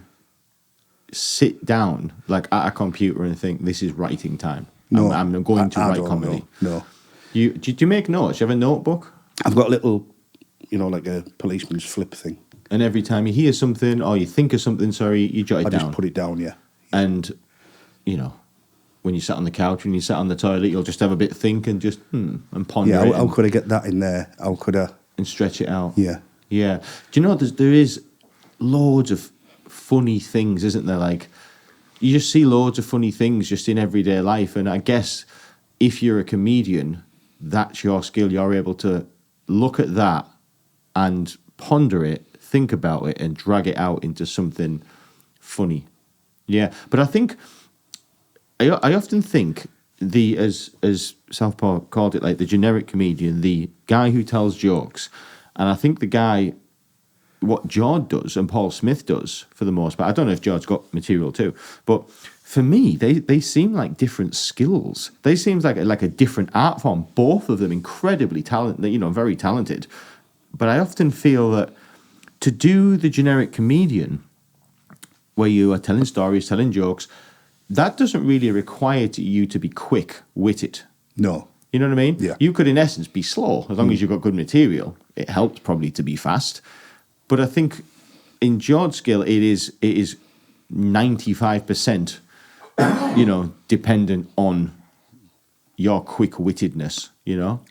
sit down, like, at a computer and think, this is writing time. No. I'm going to write comedy. No. Do you make notes? Do you have a notebook? I've got a little, you know, like a policeman's flip thing. And every time you hear something or you think of something, you jot it down. I just put it down, yeah. And, you know, when you sat on the couch, when you sat on the toilet, you'll just have a bit think and just, and ponder it. Yeah, how could I get that in there? How could I... And stretch it out. Yeah. Yeah. Do you know, there is loads of funny things, isn't there? Like, you just see loads of funny things just in everyday life. And I guess if you're a comedian, that's your skill. You're able to look at that and ponder it, think about it, and drag it out into something funny. Yeah, but I think I often think as Southpaw called it, like the generic comedian, the guy who tells jokes, and I think the guy, what George does and Paul Smith does for the most part. I don't know if George's got material too, but for me, they seem like different skills. They seem like a different art form. Both of them incredibly talented, you know, very talented. But I often feel that to do the generic comedian, where you are telling stories, telling jokes, that doesn't really require you to be quick-witted. No. You know what I mean? Yeah. You could, in essence, be slow, as long as you've got good material. It helps probably to be fast. But I think in George's skill, it is 95% dependent on your quick-wittedness.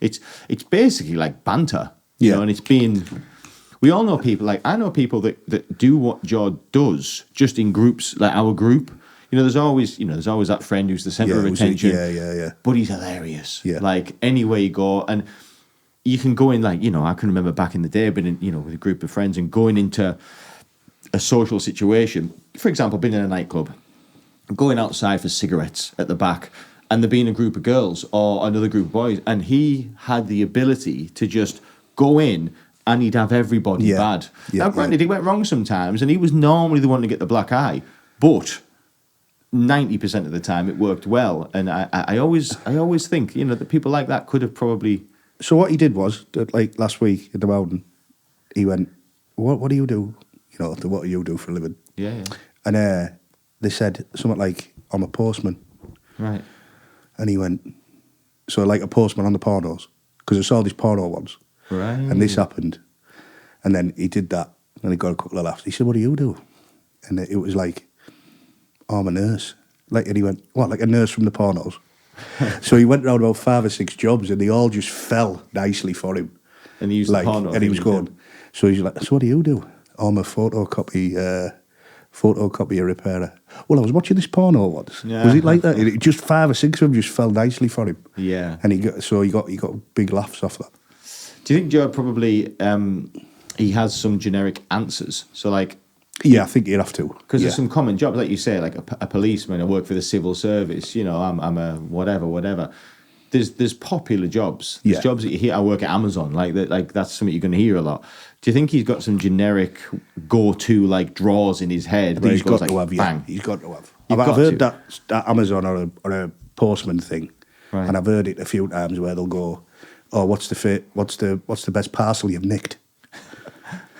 It's basically like banter. And it's been. We all know people. Like I know people that do what Jord does just in groups, like our group. There's always that friend who's the centre of attention. Yeah. But he's hilarious. Yeah. Like anywhere you go, and you can go in. Like I can remember back in the day, being in with a group of friends and going into a social situation. For example, being in a nightclub, going outside for cigarettes at the back, and there being a group of girls or another group of boys, and he had the ability to just go in and he'd have everybody bad. Now, granted, he went wrong sometimes, and he was normally the one to get the black eye, but 90% of the time it worked well. And I always think, that people like that could have probably... So what he did was, like last week at the mountain, he went, what do you do? What do you do for a living? Yeah. And they said something like, I'm a postman. Right. And he went, so like a postman on the pornos, because I saw these porno ones. Right. And this happened. And then he did that, and he got a couple of laughs. He said, what do you do? And it was like, oh, I'm a nurse. And he went, what, like a nurse from the pornos? So he went around about 5 or 6 jobs, and they all just fell nicely for him. And he used the porno. And he was going, so he's like, so what do you do? Oh, I'm a photocopy repairer. Well, I was watching this porno once. Yeah. Was it like that? Just 5 or 6 of them just fell nicely for him. Yeah. And he got big laughs off that. Do you think Joe probably he has some generic answers? So like, yeah, I think you'd have to, because there's some common jobs, like you say, like a policeman. I work for the civil service. I'm a whatever. There's popular jobs. There's jobs that you hear. I work at Amazon. Like that's something you're going to hear a lot. Do you think he's got some generic go-to like draws in his head? He's got to have. Yeah, he's got to have. I've heard that Amazon or a postman thing, right. And I've heard it a few times where they'll go, "Oh, what's the best parcel you've nicked?"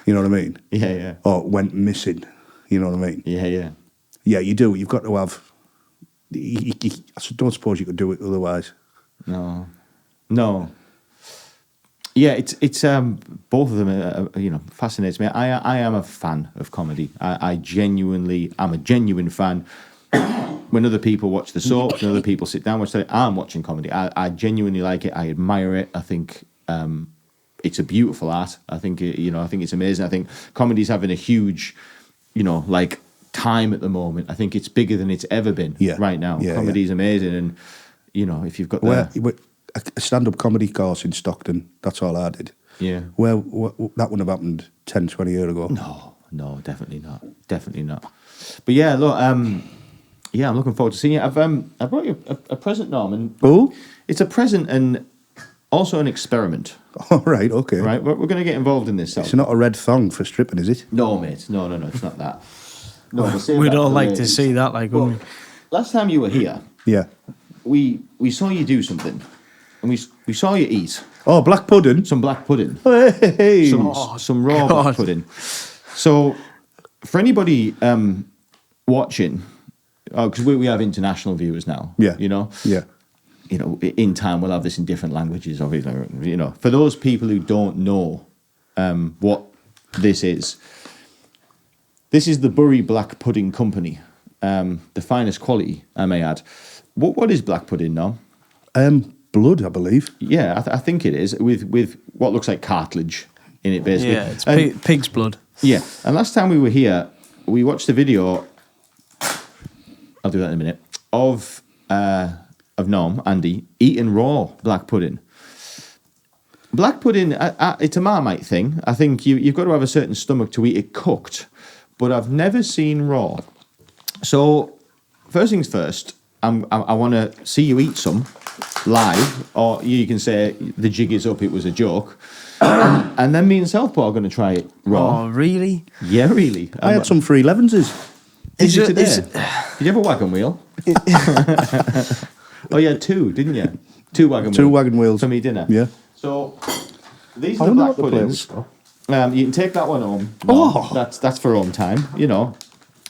You know what I mean? Yeah. Or went missing. You know what I mean? Yeah. Yeah, you do. You've got to have. I don't suppose you could do it otherwise. No. Yeah, it's both of them. Fascinates me. I am a fan of comedy. I genuinely am a genuine fan. When other people watch the soaps, and other people sit down and watch it, I'm watching comedy. I genuinely like it. I admire it. I think it's a beautiful art. I think I think it's amazing. I think comedy's having a huge, time at the moment. I think it's bigger than it's ever been right now. Yeah, comedy's amazing, and if you've got a stand-up comedy course in Stockton, that's all I did. Yeah. Well, that wouldn't have happened 10, 20 years ago. No, definitely not. But yeah, look, I'm looking forward to seeing it. I brought you a present, Norman. Oh? It's a present and also an experiment. All right, okay. Right, we're going to get involved in this. It's not a red thong for stripping, is it? No, mate. No, it's not that. No, we'd all like to see that, wouldn't we? Last time you were here, we saw you do something, and we saw you eat. Oh, black pudding. Some black pudding. Hey. Some raw black pudding. So, for anybody watching, because we have international viewers now. Yeah. Yeah. In time we'll have this in different languages, obviously. For those people who don't know what this is the Bury Black Pudding Company, the finest quality, I may add. What is black pudding now? Blood, I believe. Yeah, I think it is, with what looks like cartilage in it, basically. Yeah, it's pig's blood. Yeah, and last time we were here, we watched a video, I'll do that in a minute, of Norm, Andy, eating raw black pudding. Black pudding, it's a Marmite thing. I think you've got to have a certain stomach to eat it cooked, but I've never seen raw. So, first things first, I want to see you eat some live, or you can say the jig is up, it was a joke. And then me and Southpaw are going to try it raw. Oh, really? Yeah, really. I had some free Levenses. Did you have a wagon wheel? Oh, you had 2, didn't you? 2 wagon wheels. 2 wagon wheels. For me dinner. Yeah. So, these are the black puddings. You can take that one home. No, that's for home time,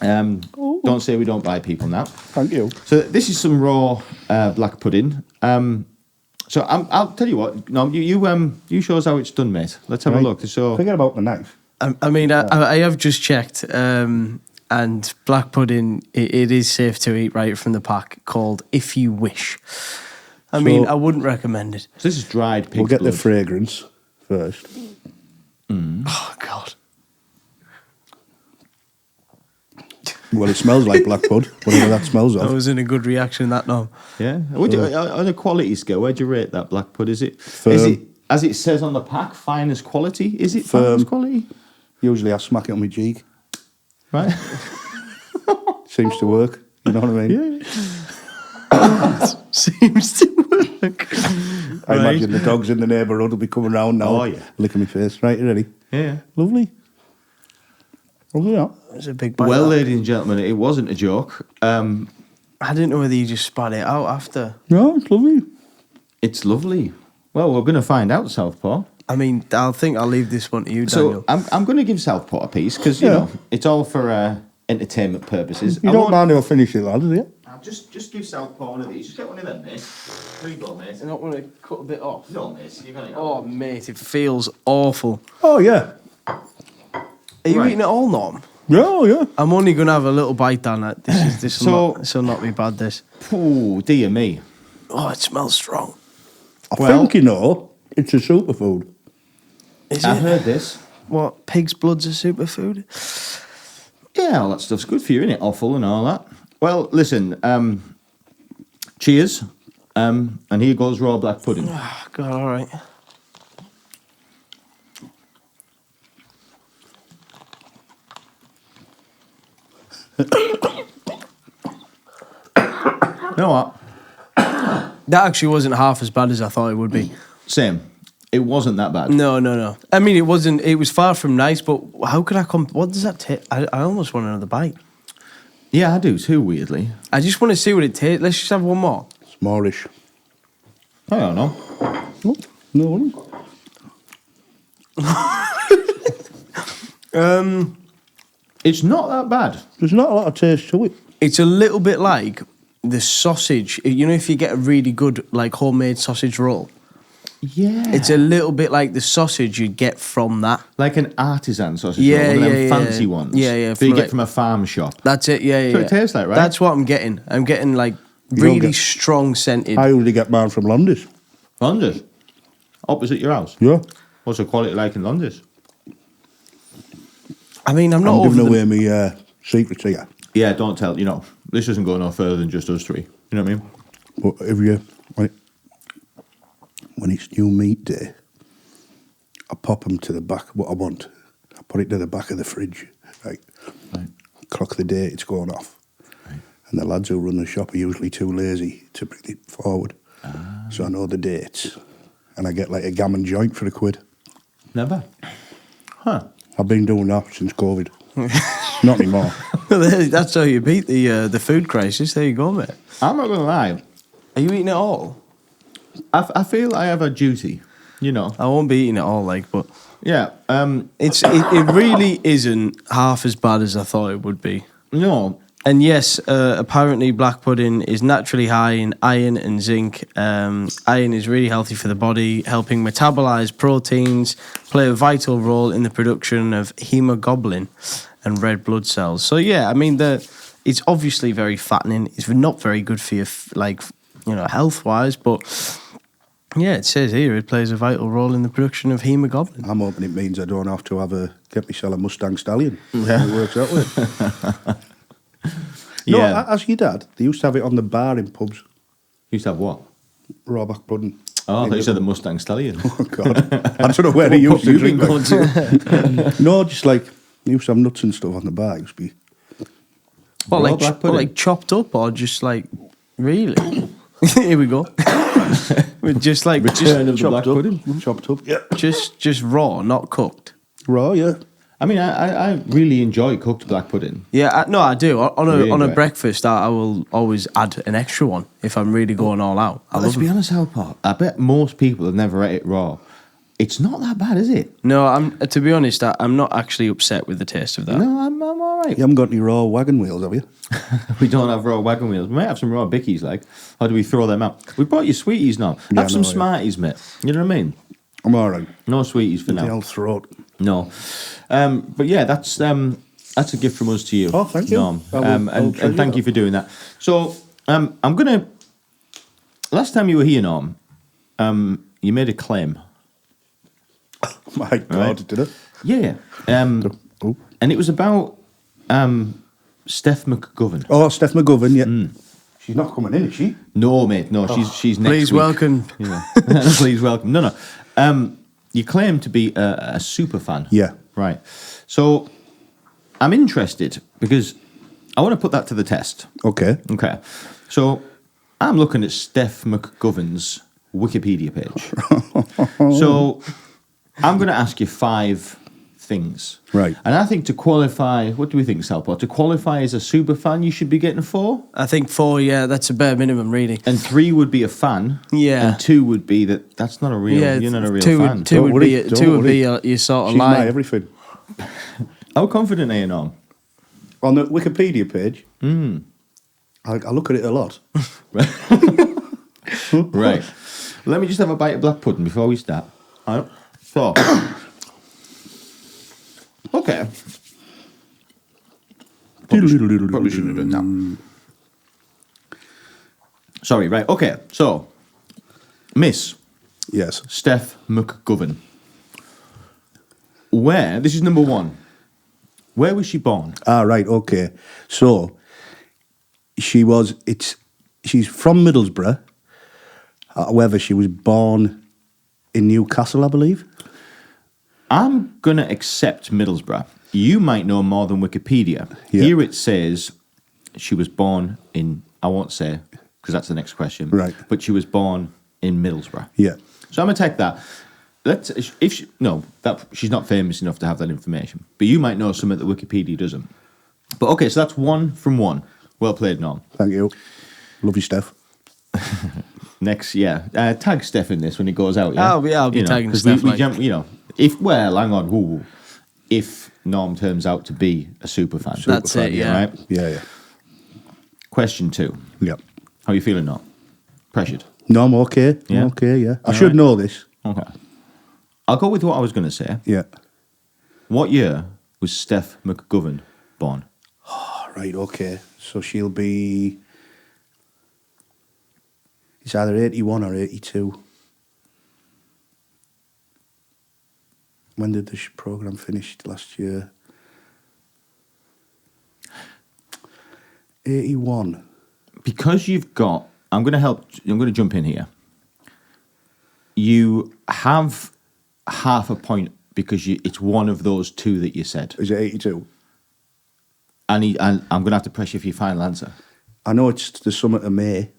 Don't say we don't buy people now. Thank you. So this is some raw black pudding. So I'll tell you what. No, you show us how it's done, mate. Let's have a look. So forget about the knife. I have just checked. and black pudding, it is safe to eat right from the pack, called If You Wish. I mean, I wouldn't recommend it. So this is dried pig's We'll get blood. the fragrance first. Oh, God. Well, it smells like black pud, whatever that smells That of. wasn't a good reaction, that, no. Yeah. On a quality scale, where'd you rate that black pud? Is it, as it says on the pack, finest quality? Is it finest quality? Usually I smack it on my cheek. Right. Seems to work. You know what I mean? Yeah. Seems to work. I imagine the dogs in the neighbourhood will be coming round now, licking my face. Right, you ready? Yeah. Lovely. Lovely, yeah. It's a big bite. Well, ladies and gentlemen, it wasn't a joke. I didn't know whether you just spat it out after. No, it's lovely. It's lovely. Well, we're going to find out, Southpaw. I mean, I'll leave this one to you, Daniel. So I'm going to give Southpaw a piece because, you know, it's all for entertainment purposes. You don't mind if I finish it, lad, do you? Just give Southpaw one of these. Just get one of them, mate. There you go, mate. I don't want to cut a bit off. No, mate. You're going to Oh, mate, it feels awful. Oh, yeah. Are you eating it all, Norm? Yeah, yeah. I'm only going to have a little bite down that. This will not be bad, this. Oh, dear me. Oh, it smells strong. I think, you know, it's a superfood. Is I've it? heard this. What, pig's blood's a superfood? Yeah, all that stuff's good for you, isn't it? Offal and all that. Well, listen, cheers. And here goes raw black pudding. Oh, God, all right. You know what? That actually wasn't half as bad as I thought it would be. Same. It wasn't that bad. No. I mean, it wasn't. It was far from nice, but how could I come? What does that taste? I almost want another bite. Yeah, I do too, weirdly. I just want to see what it tastes. Let's just have one more. Smallish. I don't know. No. It's not that bad. There's not a lot of taste to it. It's a little bit like the sausage. You know, if you get a really good, like, homemade sausage roll, Yeah. it's a little bit like the sausage you get from that. like an artisan sausage Yeah, roll, one of them yeah, fancy yeah. ones. Yeah. That you from get like- from a farm shop. That's it. Yeah. That's what it tastes like, right? That's what I'm getting. I'm getting like don't really get- strong scented. I usually get mine from Londis. Londis. Opposite your house. Yeah. What's the quality like in Londis? I mean, I'm not I'm over giving the- away my secrets here. Yeah, don't tell. You know, this doesn't go no further than just us three. You know what I mean? But if you, when it's new meat day, I pop them to the back, what I want. I put it to the back of the fridge, right? Clock the date it's going off. Right. And the lads who run the shop are usually too lazy to bring it forward. So I know the dates. And I get like a gammon joint for £1. Never. Huh. I've been doing that since COVID. Not anymore. That's how you beat the food crisis. There you go, mate. I'm not going to lie. Are you eating it all? I feel I have a duty, you know. I won't be eating it all, like, but Yeah. it really isn't half as bad as I thought it would be. No. And yes, apparently black pudding is naturally high in iron and zinc. Iron is really healthy for the body, helping metabolize proteins, play a vital role in the production of hemoglobin and red blood cells. So yeah, I mean, it's obviously very fattening. It's not very good for you, health-wise, but yeah, it says here it plays a vital role in the production of hemoglobin. I'm hoping it means I don't have to get myself a Mustang Stallion. Yeah. It works that way. No, Yeah. ask your dad. They used to have it on the bar in pubs. Used to have what? Raw back pudding. Oh, I thought you said the Mustang Stallion. Oh, God. I don't know where they used to You've been drink going that. to. No, just like, they used to have nuts and stuff on the bar. It used to be... What, Raw like, black pudding? like chopped up or just like, really? Here we go. Just like, Return of the black chopped up. pudding. Chopped up, yeah. just raw, not cooked. Raw, yeah. I mean, I really enjoy cooked black pudding. Yeah, I do. On Really a enjoy it. breakfast, I will always add an extra one if I'm really going all out. I Let's love be it. honest, Halpart. I bet most people have never ate it raw. It's not that bad, is it? No, to be honest, I'm not actually upset with the taste of that. No, I'm all right. You haven't got any raw wagon wheels, have you? We don't have raw wagon wheels. We might have some raw bickies, like. How do we throw them out? We brought you sweeties now. Yeah, Have some no, yeah. Smarties, mate. You know what I mean? I'm all right. No sweeties for The now. old throat. No. But yeah, that's That's a gift from us to you. Oh, thank you. Norm. And thank you for doing that. So, I'm going to... Last time you were here, Norm, you made a claim. My God, right? Did it? Yeah. And it was about Steph McGovern. Oh, Steph McGovern, yeah. She's not coming in, is she? No, mate, no. She's next Please week. welcome. Yeah. Please welcome. No. You claim to be a super fan. Yeah. Right. So... I'm interested because I want to put that to the test. Okay. So I'm looking at Steph McGovern's Wikipedia page. So I'm going to ask you 5 things. Right. And I think to qualify, what do we think, Salpor? To qualify as a super fan, you should be getting 4? I think 4, yeah, that's a bare minimum, really. And 3 would be a fan. Yeah. And 2 would be that's not a real, you're not a real fan. Two would be your sort of She's line. my everything. How confident are you, Norm? On the Wikipedia page, I look at it a lot. Right. Let me just have a bite of black pudding before we start. So, okay. Probably shouldn't have done that. Sorry, right. Okay, so, Miss Yes. Steph McGovern. This is number 1. Where was she born? Right, okay. So, she's from Middlesbrough. However, she was born in Newcastle, I believe. I'm going to accept Middlesbrough. You might know more than Wikipedia. Yeah. Here it says she was born in, I won't say, because that's the next question. Right. But she was born in Middlesbrough. Yeah. So I'm going to take that. She's not famous enough to have that information. But you might know something that Wikipedia doesn't. But okay, so that's 1 from 1. Well played, Norm. Thank you. Love you, Steph. Next, tag Steph in this when it goes out. Yeah, I'll be tagging Steph. We jump, hang on, if Norm turns out to be a super fan. That's it, yeah. Right? Yeah. Question 2. Yeah. How are you feeling, Norm? Pressured? No, I'm okay. Yeah? I'm okay, yeah. I should know this. Okay. I'll go with what I was going to say. Yeah. What year was Steph McGovern born? Right, okay. So she'll be... It's either 81 or 82. When did this programme finish last year? 81. Because you've got... I'm going to jump in here. You have half a point because it's one of those 2 that you said. Is it 82? And I'm going to have to press you for your final answer. I know it's the summit of May.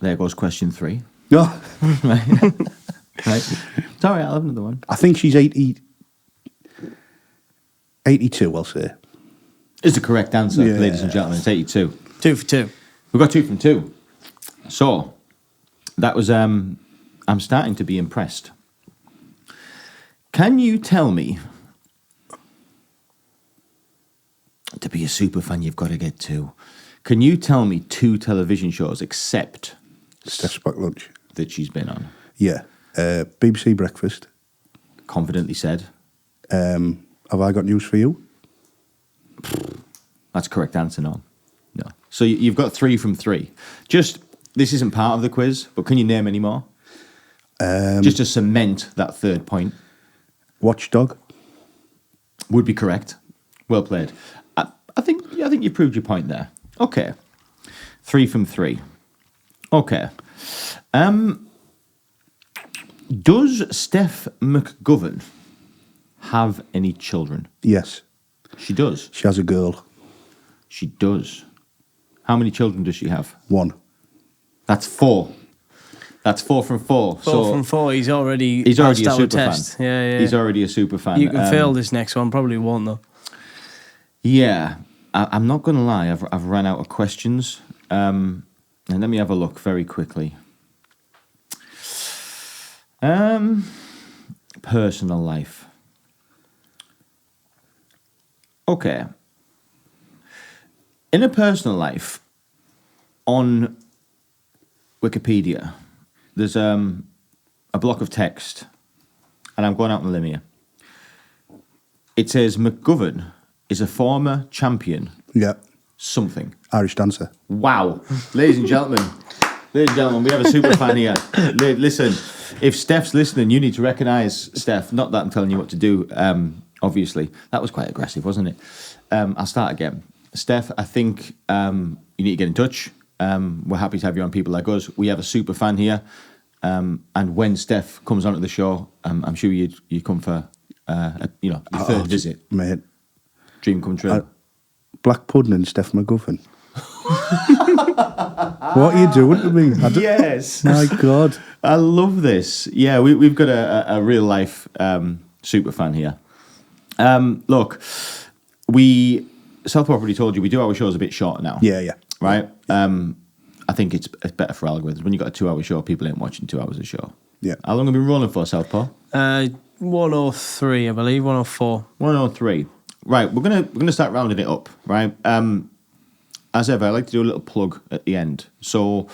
There goes question 3. No. Right. Sorry, I'll have another one. I think she's 82, I'll say. Is the correct answer, ladies and gentlemen. It's 82. 2 for 2. We got 2 from 2. So, that was... I'm starting to be impressed. Can you tell me... To be a super fan, you've got to get 2. Can you tell me 2 television shows except... Steph's Back Lunch. That she's been on? Yeah. BBC Breakfast. Confidently said. Have I got news for you? That's correct answer, no. So you've got 3 from 3. This isn't part of the quiz, but can you name any more? Just to cement that 3rd point. Watchdog. Would be correct. Well played. I think you proved your point there. Okay. 3 from 3. Okay. Does Steph McGovern have any children? Yes. She does? She has a girl. She does. How many children does she have? 1. That's 4. That's 4 from 4. 4 from 4. He's already a super test. fan. Yeah. He's already a super fan. You can fail this next one. Probably won't though. Yeah. I'm not going to lie. I've run out of questions. And let me have a look very quickly. Personal life. Okay. In a personal life, on Wikipedia, there's a block of text, and I'm going out on a limb here. It says McGovern is a former champion. Yeah. Something. Irish dancer. Wow. Ladies and gentlemen, we have a super fan here. Listen, if Steph's listening, you need to recognise Steph. Not that I'm telling you what to do, obviously. That was quite aggressive, wasn't it? I'll start again. Steph, I think you need to get in touch. We're happy to have you on People Like Us. We have a super fan here. And when Steph comes onto the show, I'm sure you'd come for your third visit. Mate. Dream come true. Black pudding and Steph McGuffin. What are you doing to me? Yes. My God. I love this. Yeah, we've got a real life super fan here. Look, Southpaw already told you we do our shows a bit shorter now. Yeah. Right? I think it's better for algorithms. When you've got a 2-hour show, people ain't watching 2 hours of show. Yeah. How long have you been rolling for, Southpaw? 103, I believe, 104. 103. Right, we're gonna start rounding it up, right? As ever, I like to do a little plug at the end. So,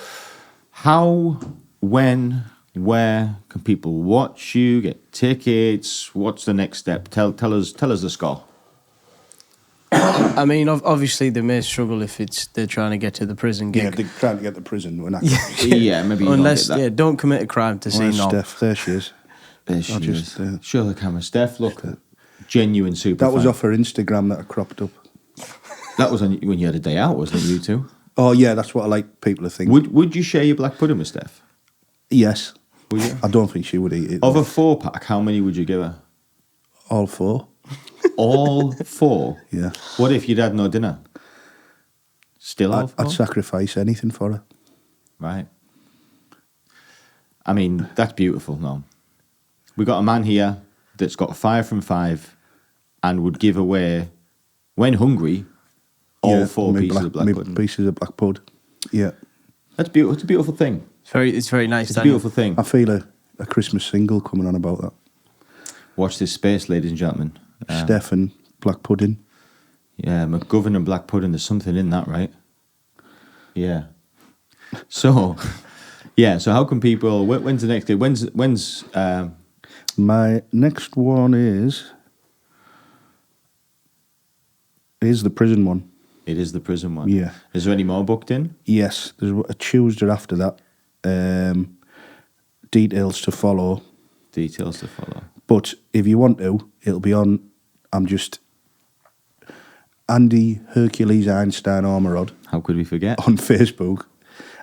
how, when, where can people watch you, get tickets? What's the next step? Tell us the score. I mean, obviously they may struggle if they're trying to get to the prison gig. Yeah, they're trying to get to prison. We're not. Yeah, maybe you unless don't get that. don't commit a crime to see Knob. Steph, there she is. There she is. Show the camera, Steph. Look, genuine super. That was fan. off her Instagram that I cropped up. That was when you had a day out, wasn't it? You two. Oh yeah, that's what I like people to think. Would you share your black pudding with Steph? Yes. Would you? I don't think she would eat it. Of a 4-pack, how many would you give her? All 4. All 4? Yeah. What if you'd had no dinner? Still all 4? I'd sacrifice anything for her. Right. I mean, that's beautiful, no? We got a man here that's got 5 from 5 and would give away, when hungry, all 4 pieces of black pudding. Pieces of black pudding. Yeah. That's beautiful. It's a beautiful thing. It's very nice. It's a beautiful thing. I feel a Christmas single coming on about that. Watch this space, ladies and gentlemen. Steph and black pudding. Yeah, McGovern and black pudding. There's something in that, right? Yeah. So, So how can people? When's the next day? When's? My next one is the prison one. It is the prison one. Yeah. Is there any more booked in? Yes, there's a Tuesday after that. Details to follow. Details to follow. But if you want to, it'll be on. I'm just Andy Hercules Einstein Ormerod. How could we forget? On Facebook,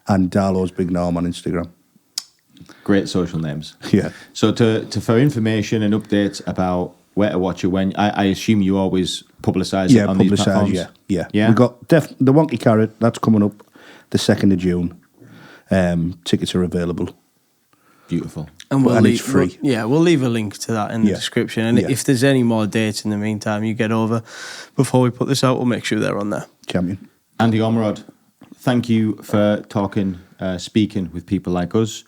and Darlow's Big Norm on Instagram. Great social names. Yeah. So for information and updates about where to watch it, when I assume you always publicise it on these platforms. Yeah. Yeah. We got the Wonky Carrot. That's coming up the 2nd of June. Tickets are available. Beautiful. And it's free. We'll leave a link to that in the description. And if there's any more dates in the meantime, you get over before we put this out, we'll make sure they're on there. Champion. Andy Ormerod, thank you for speaking with people like us.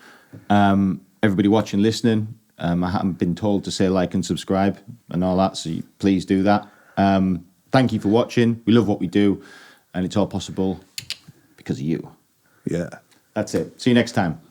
Everybody watching, listening, I haven't been told to say like and subscribe and all that, so please do that. Thank you for watching. We love what we do, and it's all possible because of you. Yeah. That's it. See you next time.